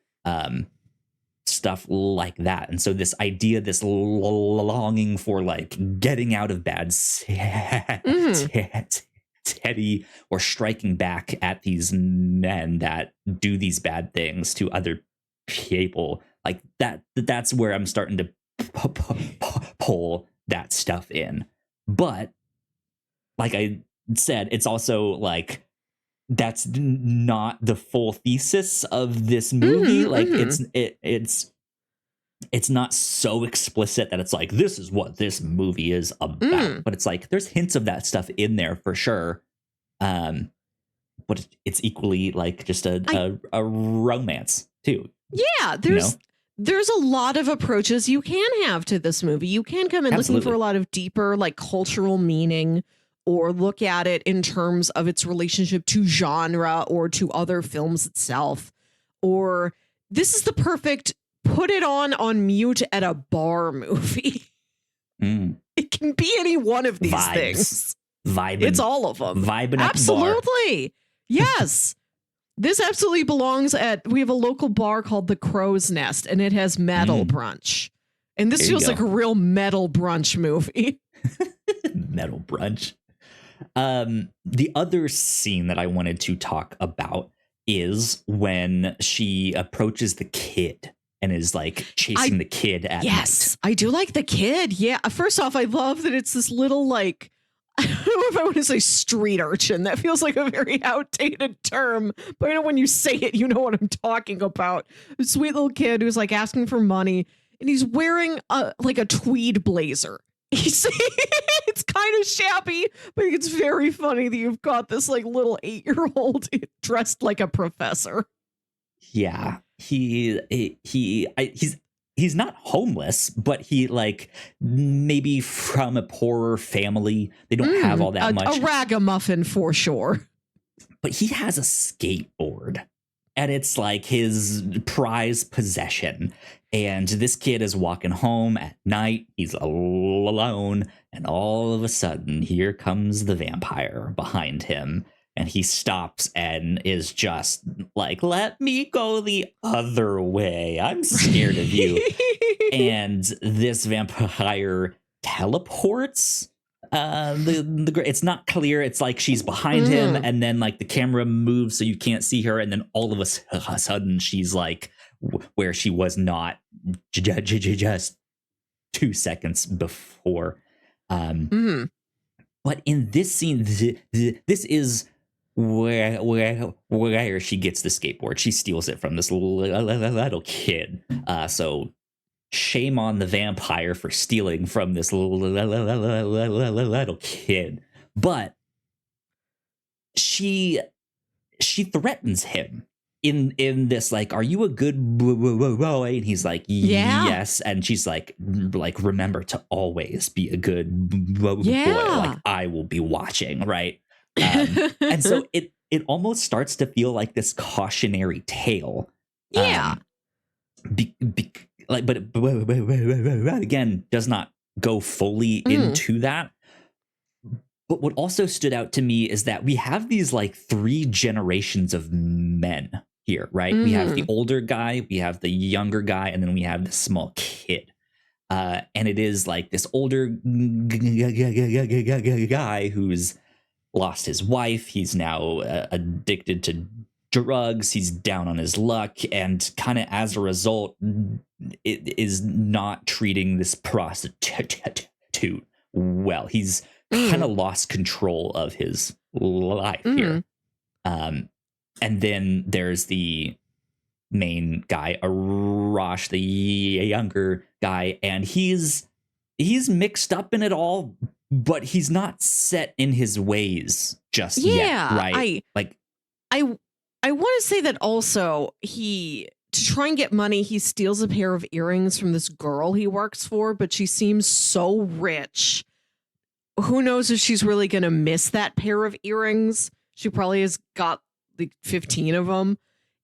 [SPEAKER 2] stuff like that. And so this idea, this longing for like getting out of bad Teddy or striking back at these men that do these bad things to other people, like that's where I'm starting to pull that stuff in. But like I said, it's also like that's not the full thesis of this movie. It's not so explicit that it's like, this is what this movie is about. But it's like, there's hints of that stuff in there for sure. But it's equally like just a romance too.
[SPEAKER 1] Yeah, there's a lot of approaches you can have to this movie. You can come in looking for a lot of deeper like cultural meaning, or look at it in terms of its relationship to genre or to other films itself. Or this is the perfect put it on mute at a bar movie. It can be any one of these things. It's all of them.
[SPEAKER 2] Vibing
[SPEAKER 1] absolutely. Yes. This absolutely belongs we have a local bar called the Crow's Nest, and it has metal brunch. And this feels like a real metal brunch movie.
[SPEAKER 2] Metal brunch. The other scene that I wanted to talk about is when she approaches the kid and is like chasing the kid at night.
[SPEAKER 1] I do like the kid. Yeah. First off, I love that it's this little like, I don't know if I want to say street urchin. That feels like a very outdated term, but I know when you say it, you know what I'm talking about. A sweet little kid who's like asking for money, and he's wearing a tweed blazer. It's kind of shabby, but it's very funny that you've got this like little 8-year-old dressed like a professor.
[SPEAKER 2] Yeah, he's not homeless, but he like maybe from a poorer family. They don't have all that much.
[SPEAKER 1] A ragamuffin for sure.
[SPEAKER 2] But he has a skateboard, and it's like his prized possession. And this kid is walking home at night. He's alone. And all of a sudden, here comes the vampire behind him. And he stops and is just like, let me go the other way. I'm scared of you. And this vampire teleports. It's not clear. It's like she's behind him, and then like the camera moves so you can't see her. And then all of a sudden she's like where she was not just 2 seconds before. But in this scene, this is where she gets the skateboard. She steals it from this little kid. So shame on the vampire for stealing from this little kid. But she threatens him in this, like, are you a good boy? And he's like, yes. And she's like, remember to always be a good boy. Like, I will be watching, right? And so it almost starts to feel like this cautionary tale. But again, does not go fully into that. But what also stood out to me is that we have these like 3 generations of men here, right? We have the older guy, we have the younger guy, and then we have the small kid. And it is like this older guy who's lost his wife. He's now addicted to drugs. He's down on his luck. And kind of as a result, it is not treating this prostitute well. He's kind of lost control of his life here. And then there's the main guy, Arash, the younger guy, and he's mixed up in it all, but he's not set in his ways just yet, right?
[SPEAKER 1] I want to say that also to try and get money, he steals a pair of earrings from this girl he works for, but she seems so rich. Who knows if she's really going to miss that pair of earrings? She probably has got like 15 of them.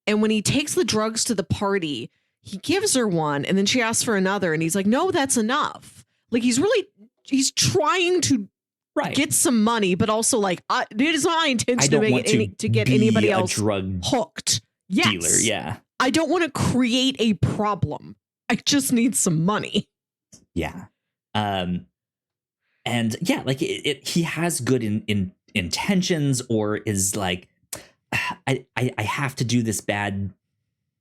[SPEAKER 1] And when he takes the drugs to the party, he gives her one and then she asks for another. And he's like, no, that's enough. Like he's trying to get some money, but also like, it is my intention to get anybody else hooked.
[SPEAKER 2] Dealer, yeah.
[SPEAKER 1] I don't want to create a problem. I just need some money.
[SPEAKER 2] Yeah. And yeah, like he has good intentions, or is like, I have to do this bad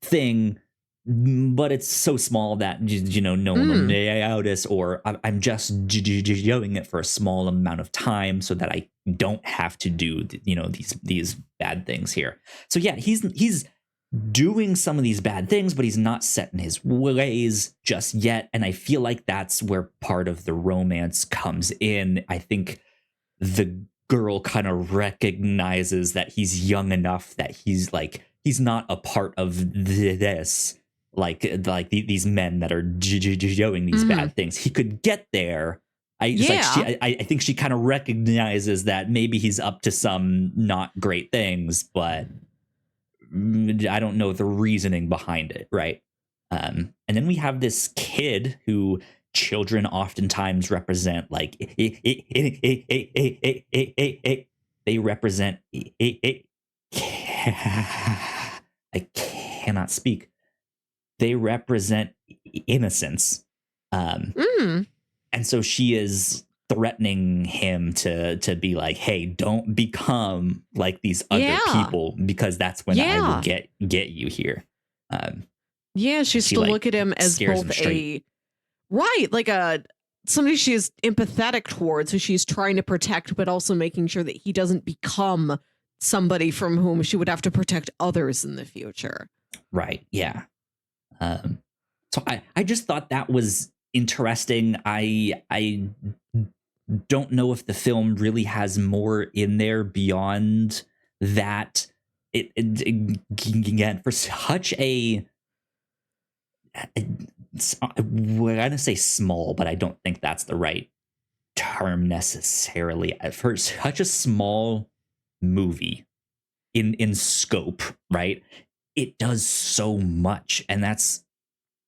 [SPEAKER 2] thing, but it's so small that no one will notice, or I'm just doing it for a small amount of time so that I don't have to do these bad things here. So yeah, he's doing some of these bad things, but he's not set in his ways just yet. And I feel like that's where part of the romance comes in. I think the girl kind of recognizes that he's young enough that he's not a part of this, like these men that are doing these bad things. He could get there. I think she kind of recognizes that maybe he's up to some not great things, but I don't know the reasoning behind it, right? And then we have this kid who children oftentimes represent, like they represent I cannot speak. They represent innocence. And so she is threatening him to be like, hey, don't become like these other people, because that's when I will get you here.
[SPEAKER 1] She's to look at him as both somebody she is empathetic towards, who she's trying to protect, but also making sure that he doesn't become somebody from whom she would have to protect others in the future.
[SPEAKER 2] Right. Yeah. So I just thought that was interesting. I don't know if the film really has more in there beyond that. It again, for such we're gonna say small, but I don't think that's the right term necessarily. For such a small movie in scope, right? It does so much, and that's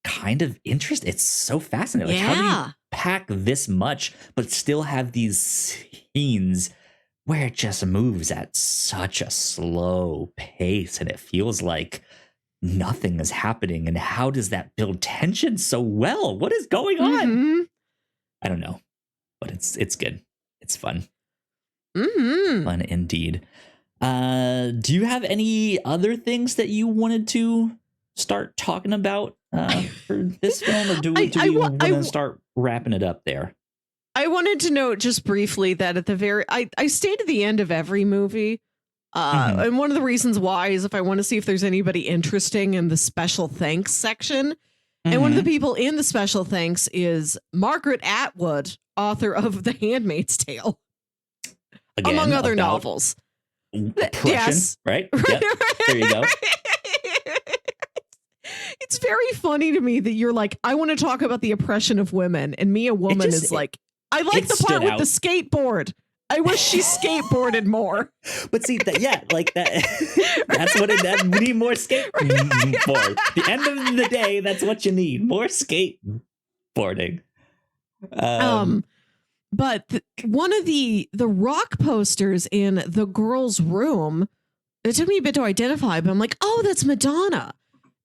[SPEAKER 2] kind of interesting. It's so fascinating. Like, how do you pack this much but still have these scenes where it just moves at such a slow pace and it feels like nothing is happening? And how does that build tension so well? What is going on? I don't know, but it's good. It's fun. Fun indeed. Do you have any other things that you wanted to start talking about for this film, or do we want to start wrapping it up there?
[SPEAKER 1] I wanted to note just briefly that at the I stay to the end of every movie. And one of the reasons why is if I want to see if there's anybody interesting in the special thanks section. And one of the people in the special thanks is Margaret Atwood, author of The Handmaid's Tale,
[SPEAKER 2] Again,
[SPEAKER 1] among other novels.
[SPEAKER 2] Oppression, right? Yep. There you go.
[SPEAKER 1] It's very funny to me that you're like, I want to talk about the oppression of women. And me, a woman, is like, I like the part with the skateboard. I wish she skateboarded more.
[SPEAKER 2] But see, like that. That's what we need more skateboard. The end of the day, that's what you need. More skateboarding.
[SPEAKER 1] But one of the rock posters in the girls' room, it took me a bit to identify, but I'm like, oh, that's Madonna.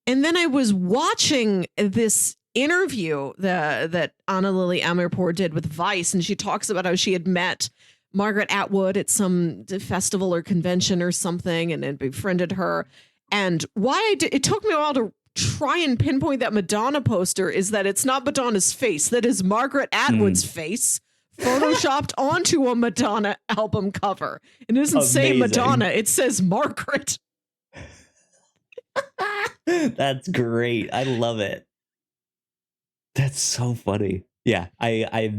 [SPEAKER 1] And then I was watching this interview that Ana Lily Amirpour did with Vice, and she talks about how she had met Margaret Atwood at some festival or convention or something and befriended her. And why it took me a while to try and pinpoint that Madonna poster is that it's not Madonna's face. That is Margaret Atwood's face photoshopped onto a Madonna album cover. It doesn't say Madonna. It says Margaret.
[SPEAKER 2] That's great. I love it. That's so funny. Yeah, I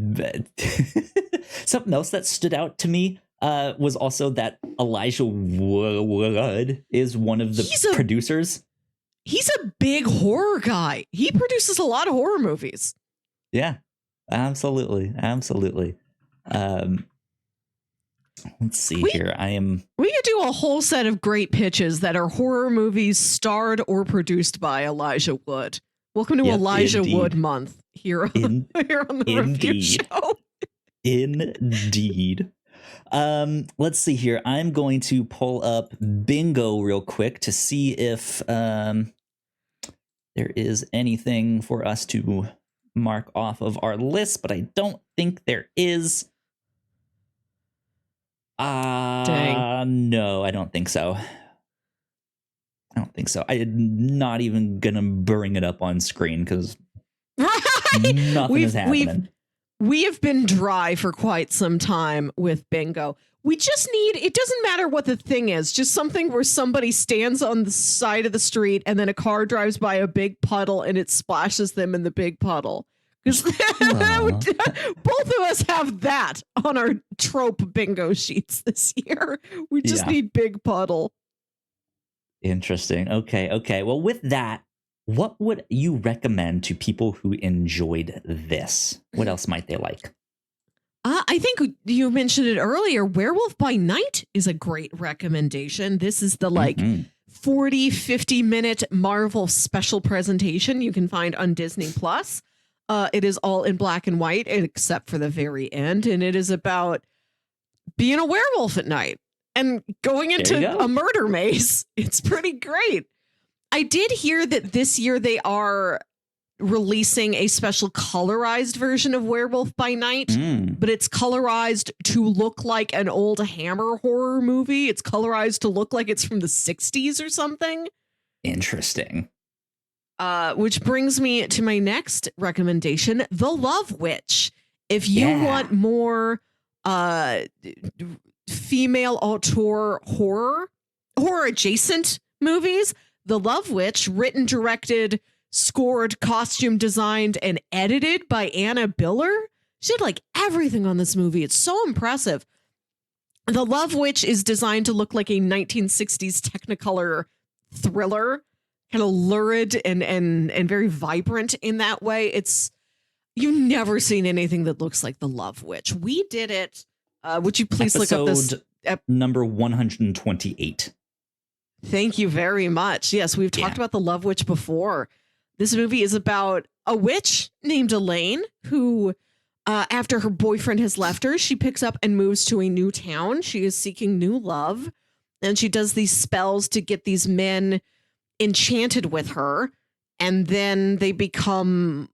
[SPEAKER 2] something else that stood out to me was also that Elijah Wood is one of the producers.
[SPEAKER 1] He's a big horror guy. He produces a lot of horror movies.
[SPEAKER 2] Yeah, absolutely. Let's see here.
[SPEAKER 1] We could do a whole set of great pitches that are horror movies starred or produced by Elijah Wood. Welcome to Elijah Wood Month here on the review show.
[SPEAKER 2] Indeed. Let's see here. I'm going to pull up Bingo real quick to see if there is anything for us to mark off of our list, but I don't think there is.
[SPEAKER 1] Dang.
[SPEAKER 2] No, I don't think so. I'm not even gonna bring it up on screen because nothing is happening.
[SPEAKER 1] We have been dry for quite some time with Bingo. We just need, it doesn't matter what the thing is, just something where somebody stands on the side of the street and then a car drives by a big puddle and it splashes them in the big puddle. Because both of us have that on our trope bingo sheets this year. We just need big puddle.
[SPEAKER 2] Interesting. Okay. Well, with that, what would you recommend to people who enjoyed this? What else might they like?
[SPEAKER 1] I think you mentioned it earlier. Werewolf by Night is a great recommendation. This is the 40, 50-minute Marvel special presentation you can find on Disney Plus. It is all in black and white, except for the very end. And it is about being a werewolf at night and going into a murder maze. It's pretty great. I did hear that this year they are releasing a special colorized version of Werewolf by Night, but it's colorized to look like an old Hammer horror movie. It's colorized to look like it's from the 60s or something.
[SPEAKER 2] Interesting.
[SPEAKER 1] Which brings me to my next recommendation, The Love Witch. If you want more female auteur horror adjacent movies, The Love Witch, written, directed, scored, costume designed, and edited by Anna Biller. She did like everything on this movie. It's so impressive. The Love Witch is designed to look like a 1960s Technicolor thriller, kind of lurid and very vibrant in that way. You've never seen anything that looks like The Love Witch. We did it. Would you please look up this?
[SPEAKER 2] Number 128.
[SPEAKER 1] Thank you very much. Yes, we've talked about The Love Witch before. This movie is about a witch named Elaine who, after her boyfriend has left her, she picks up and moves to a new town. She is seeking new love, and she does these spells to get these men enchanted with her, and then they become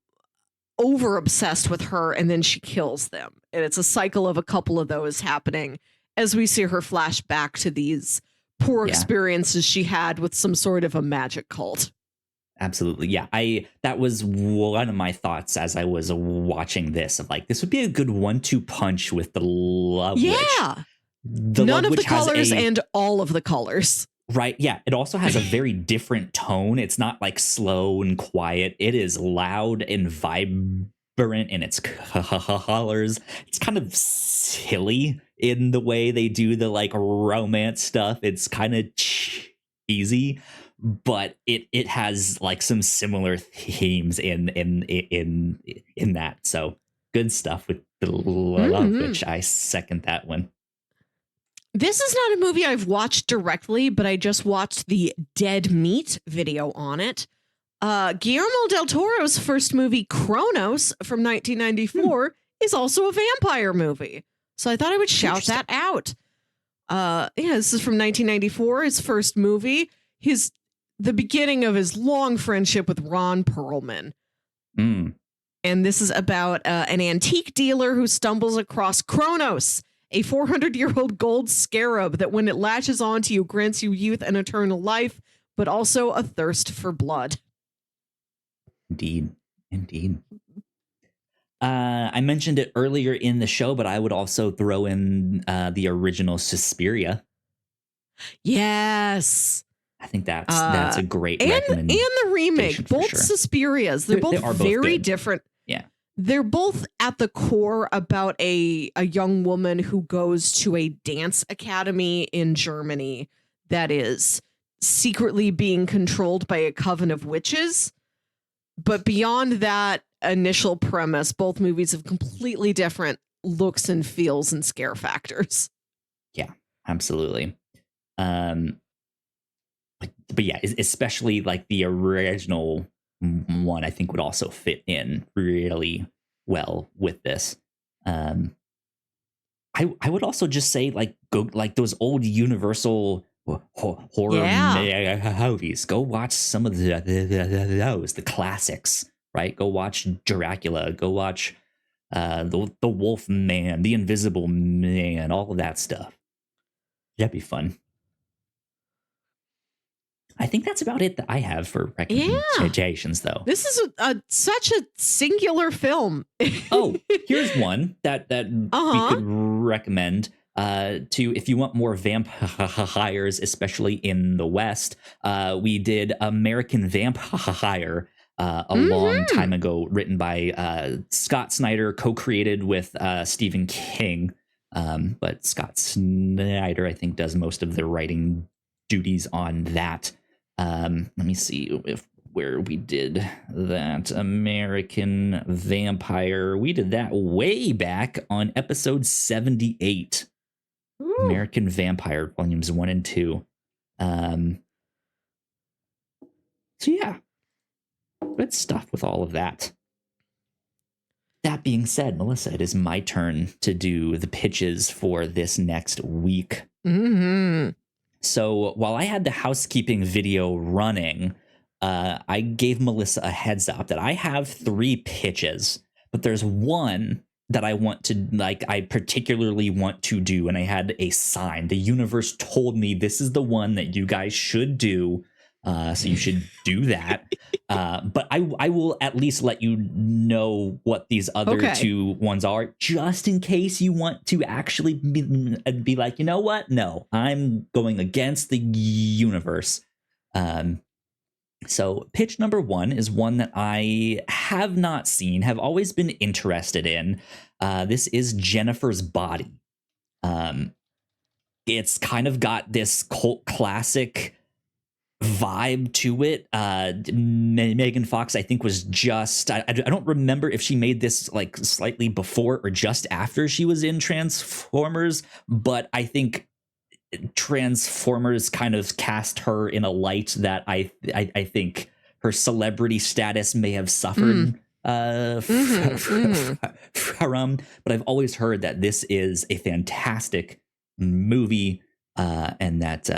[SPEAKER 1] over obsessed with her, and then she kills them. And it's a cycle of a couple of those happening as we see her flash back to these poor experiences she had with some sort of a magic cult.
[SPEAKER 2] Absolutely. Yeah. That was one of my thoughts as I was watching this, of like, this would be a good 1-2 punch with The Love Witch.
[SPEAKER 1] Yeah. None of the colors and all of the colors.
[SPEAKER 2] Right. Yeah. It also has a very different tone. It's not like slow and quiet. It is loud and vibrant in its colors. It's kind of silly in the way they do the like romance stuff. It's kind of cheesy, but it has like some similar themes in that. So good stuff with the love, which I second that one.
[SPEAKER 1] This is not a movie I've watched directly, but I just watched the Dead Meat video on it. Guillermo del Toro's first movie, Kronos, from 1994, is also a vampire movie. So I thought I would shout that out. This is from 1994, his first movie. The beginning of his long friendship with Ron Perlman. And this is about an antique dealer who stumbles across Kronos, a 400-year-old gold scarab that when it latches onto you grants you youth and eternal life, but also a thirst for blood.
[SPEAKER 2] Indeed. I mentioned it earlier in the show, but I would also throw in the original Suspiria.
[SPEAKER 1] Yes.
[SPEAKER 2] I think that's a great recommendation.
[SPEAKER 1] And the remake, both
[SPEAKER 2] sure.
[SPEAKER 1] Suspirias. They're both very different.
[SPEAKER 2] Yeah.
[SPEAKER 1] They're both at the core about a young woman who goes to a dance academy in Germany that is secretly being controlled by a coven of witches. But beyond that initial premise, both movies have completely different looks and feels and scare factors.
[SPEAKER 2] Yeah, absolutely. But yeah, especially like the original one, I think would also fit in really well with this. I would also just say like go like those old Universal horror movies. Go watch some of the classics, right? Go watch Dracula. Go watch the Wolf Man, the Invisible Man, all of that stuff. That'd be fun. I think that's about it that I have for recommendations, though.
[SPEAKER 1] This is such a singular film.
[SPEAKER 2] Oh, here's one that we could recommend to if you want more vampires, especially in the West. We did American Vampire a long time ago, written by Scott Snyder, co-created with Stephen King. But Scott Snyder, I think, does most of the writing duties on that. Let me see where we did that American Vampire. We did that way back on episode 78. Ooh. American Vampire volumes 1 and 2. So yeah, good stuff with all of that. That being said, Melissa, it is my turn to do the pitches for this next week. So while I had the housekeeping video running, I gave Melissa a heads up that I have 3 pitches, but there's one that I particularly want to do. And I had a sign. The universe told me this is the one that you guys should do. So you should do that. But I will at least let you know what these other 2 ones are, just in case you want to actually be like, you know what? No, I'm going against the universe. So pitch number 1 is one that I have not seen, have always been interested in. This is Jennifer's Body. It's kind of got this cult classic vibe to it. Megan Fox, I think, was just I don't remember if she made this like slightly before or just after she was in Transformers, but I think Transformers kind of cast her in a light that I think her celebrity status may have suffered from. But I've always heard that this is a fantastic movie, and that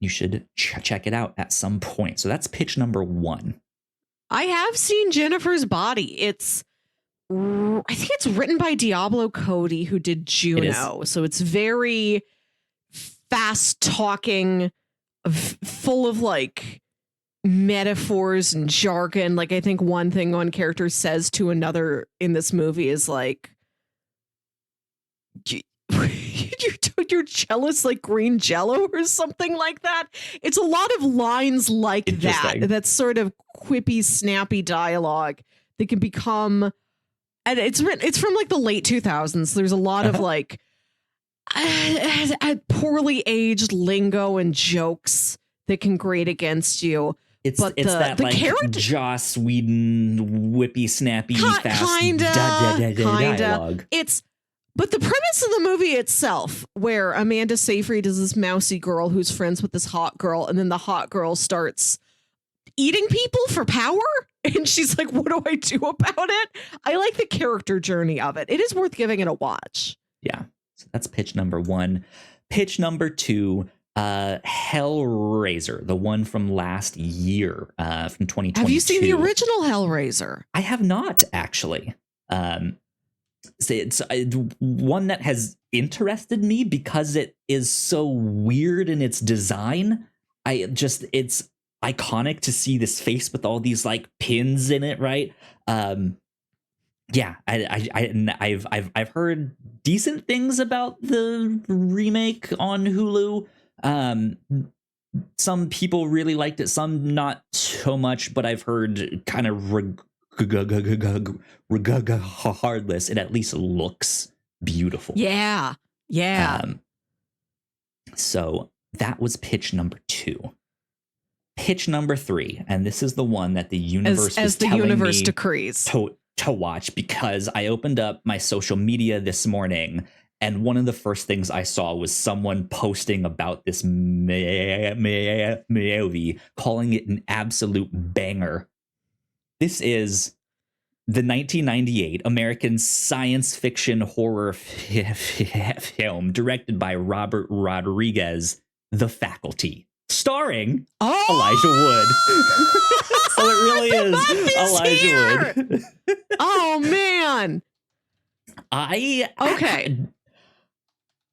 [SPEAKER 2] you should check it out at some point. So that's pitch number 1.
[SPEAKER 1] I have seen Jennifer's Body. I think it's written by Diablo Cody, who did Juno. So it's very fast talking, full of like metaphors and jargon. Like I think one thing one character says to another in this movie is like, you're jealous like green jello or something like that. It's a lot of lines like that. That's sort of quippy, snappy dialogue that can become, and it's from like the late 2000s. There's a lot of like poorly aged lingo and jokes that can grate against you.
[SPEAKER 2] It's that like Joss Whedon whippy snappy fast dialogue.
[SPEAKER 1] But the premise of the movie itself, where Amanda Seyfried is this mousy girl who's friends with this hot girl, and then the hot girl starts eating people for power, and she's like, what do I do about it? I like the character journey of it. It is worth giving it a watch.
[SPEAKER 2] Yeah. So that's pitch number 1. Pitch number 2, Hellraiser, the one from last year, from 2022.
[SPEAKER 1] Have you seen the original Hellraiser?
[SPEAKER 2] I have not, actually. So it's one that has interested me because it is so weird in its design. It's iconic to see this face with all these like pins in it, right? Yeah, I've heard decent things about the remake on Hulu. Some people really liked it, some not so much, but I've heard kind of regardless, it at least looks beautiful.
[SPEAKER 1] Yeah.
[SPEAKER 2] So that was pitch number 2. Pitch number 3, and this is the one that the universe
[SPEAKER 1] as the universe decrees
[SPEAKER 2] to watch, because I opened up my social media this morning, and one of the first things I saw was someone posting about this movie, calling it an absolute banger. This is the 1998 American science fiction horror film directed by Robert Rodriguez, The Faculty, starring Elijah Wood. So it really is Elijah Wood.
[SPEAKER 1] Oh, man.
[SPEAKER 2] I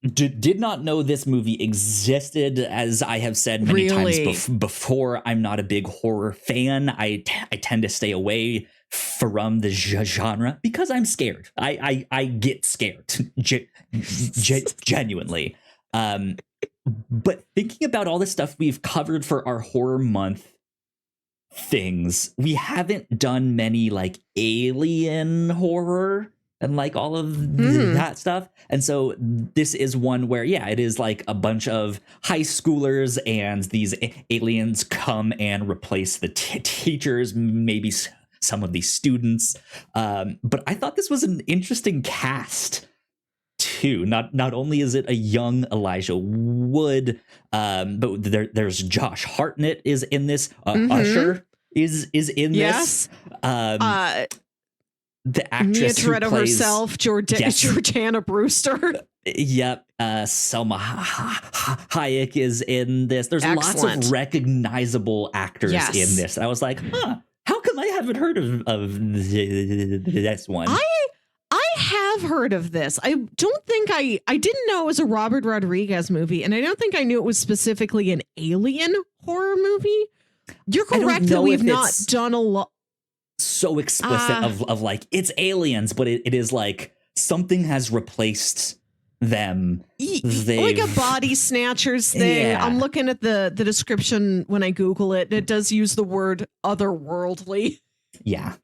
[SPEAKER 2] did not know this movie existed. As I have said many times before, I'm not a big horror fan. I tend to stay away from the genre because I'm scared. I get scared genuinely. But thinking about all the stuff we've covered for our horror month things, we haven't done many like alien horror and like all of that stuff. And so this is one where, yeah, it is like a bunch of high schoolers and these aliens come and replace the teachers, maybe some of these students. But I thought this was an interesting cast too. Not only is it a young Elijah Wood, but there's Josh Hartnett is in this. Usher is in this. The actress
[SPEAKER 1] Mia Toretto
[SPEAKER 2] who plays
[SPEAKER 1] herself, Jordana Brewster.
[SPEAKER 2] Yep. Selma Hayek is in this. There's lots of recognizable actors in this. I was like, how come I haven't heard of this one?
[SPEAKER 1] I have heard of this. I don't think I didn't know it was a Robert Rodriguez movie, and I don't think I knew it was specifically an alien horror movie. You're correct that we've not done a lot.
[SPEAKER 2] So explicit of like, it's aliens, but it is like something has replaced them.
[SPEAKER 1] Like a body snatchers thing.
[SPEAKER 2] Yeah.
[SPEAKER 1] I'm looking at the description when I Google it. It does use the word otherworldly.
[SPEAKER 2] Yeah.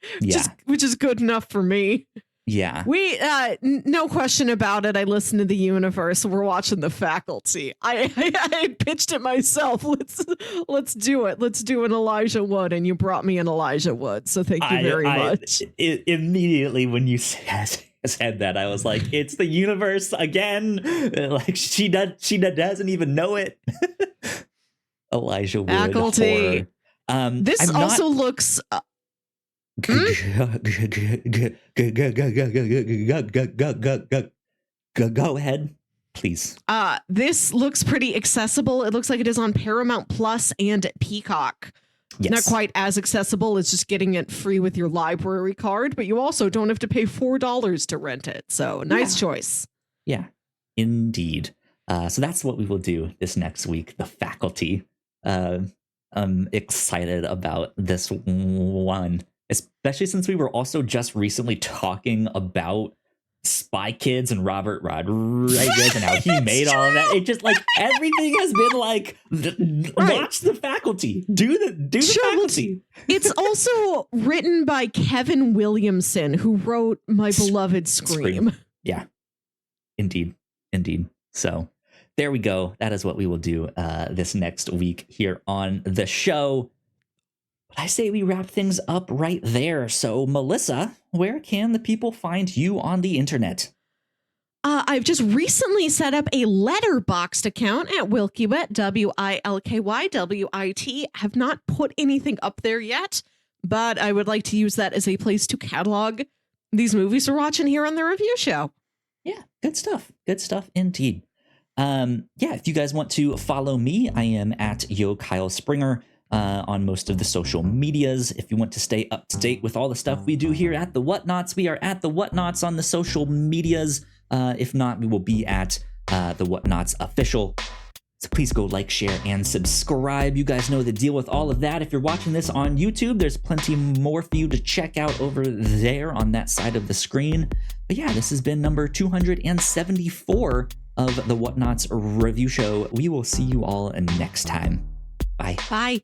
[SPEAKER 1] Which is good enough for me.
[SPEAKER 2] Yeah.
[SPEAKER 1] We no question about it. I listen to the universe. We're watching The Faculty. I pitched it myself. Let's do it. Let's do an Elijah Wood, and you brought me an Elijah Wood. So thank you very much.
[SPEAKER 2] Immediately when you said that, I was like, it's the universe again. Like she doesn't even know it. Elijah Wood.
[SPEAKER 1] Faculty. This also looks.
[SPEAKER 2] Go ahead, please.
[SPEAKER 1] This looks pretty accessible. It looks like it is on Paramount Plus and Peacock. Yes. Not quite as accessible as just getting it free with your library card, but you also don't have to pay $4 to rent it. So nice choice.
[SPEAKER 2] Yeah, indeed. So that's what we will do this next week. The Faculty. I'm excited about this one. Especially since we were also just recently talking about Spy Kids and Robert Rodriguez and how he made all of that. It just like everything has been like watch the faculty. Do the faculty.
[SPEAKER 1] It's also written by Kevin Williamson, who wrote my beloved Scream.
[SPEAKER 2] Yeah. Indeed. So there we go. That is what we will do this next week here on the show. But I say we wrap things up right there. So, Melissa, where can the people find you on the internet?
[SPEAKER 1] I've just recently set up a Letterboxd account at Wilkywit, WILKYWIT. Have not put anything up there yet, but I would like to use that as a place to catalog these movies we're watching here on the review show.
[SPEAKER 2] Yeah, good stuff. Good stuff indeed. If you guys want to follow me, I am at Yo Kyle Springer on most of the social medias. If you want to stay up to date with all the stuff we do here at the Whatnauts, we are at the Whatnauts on the social medias. If not, we will be at the Whatnauts official. So please go like, share, and subscribe. You guys know the deal with all of that. If you're watching this on YouTube, there's plenty more for you to check out over there on that side of the screen. But yeah, this has been number 274 of the Whatnauts review show. We will see you all next time. Bye.
[SPEAKER 1] Bye.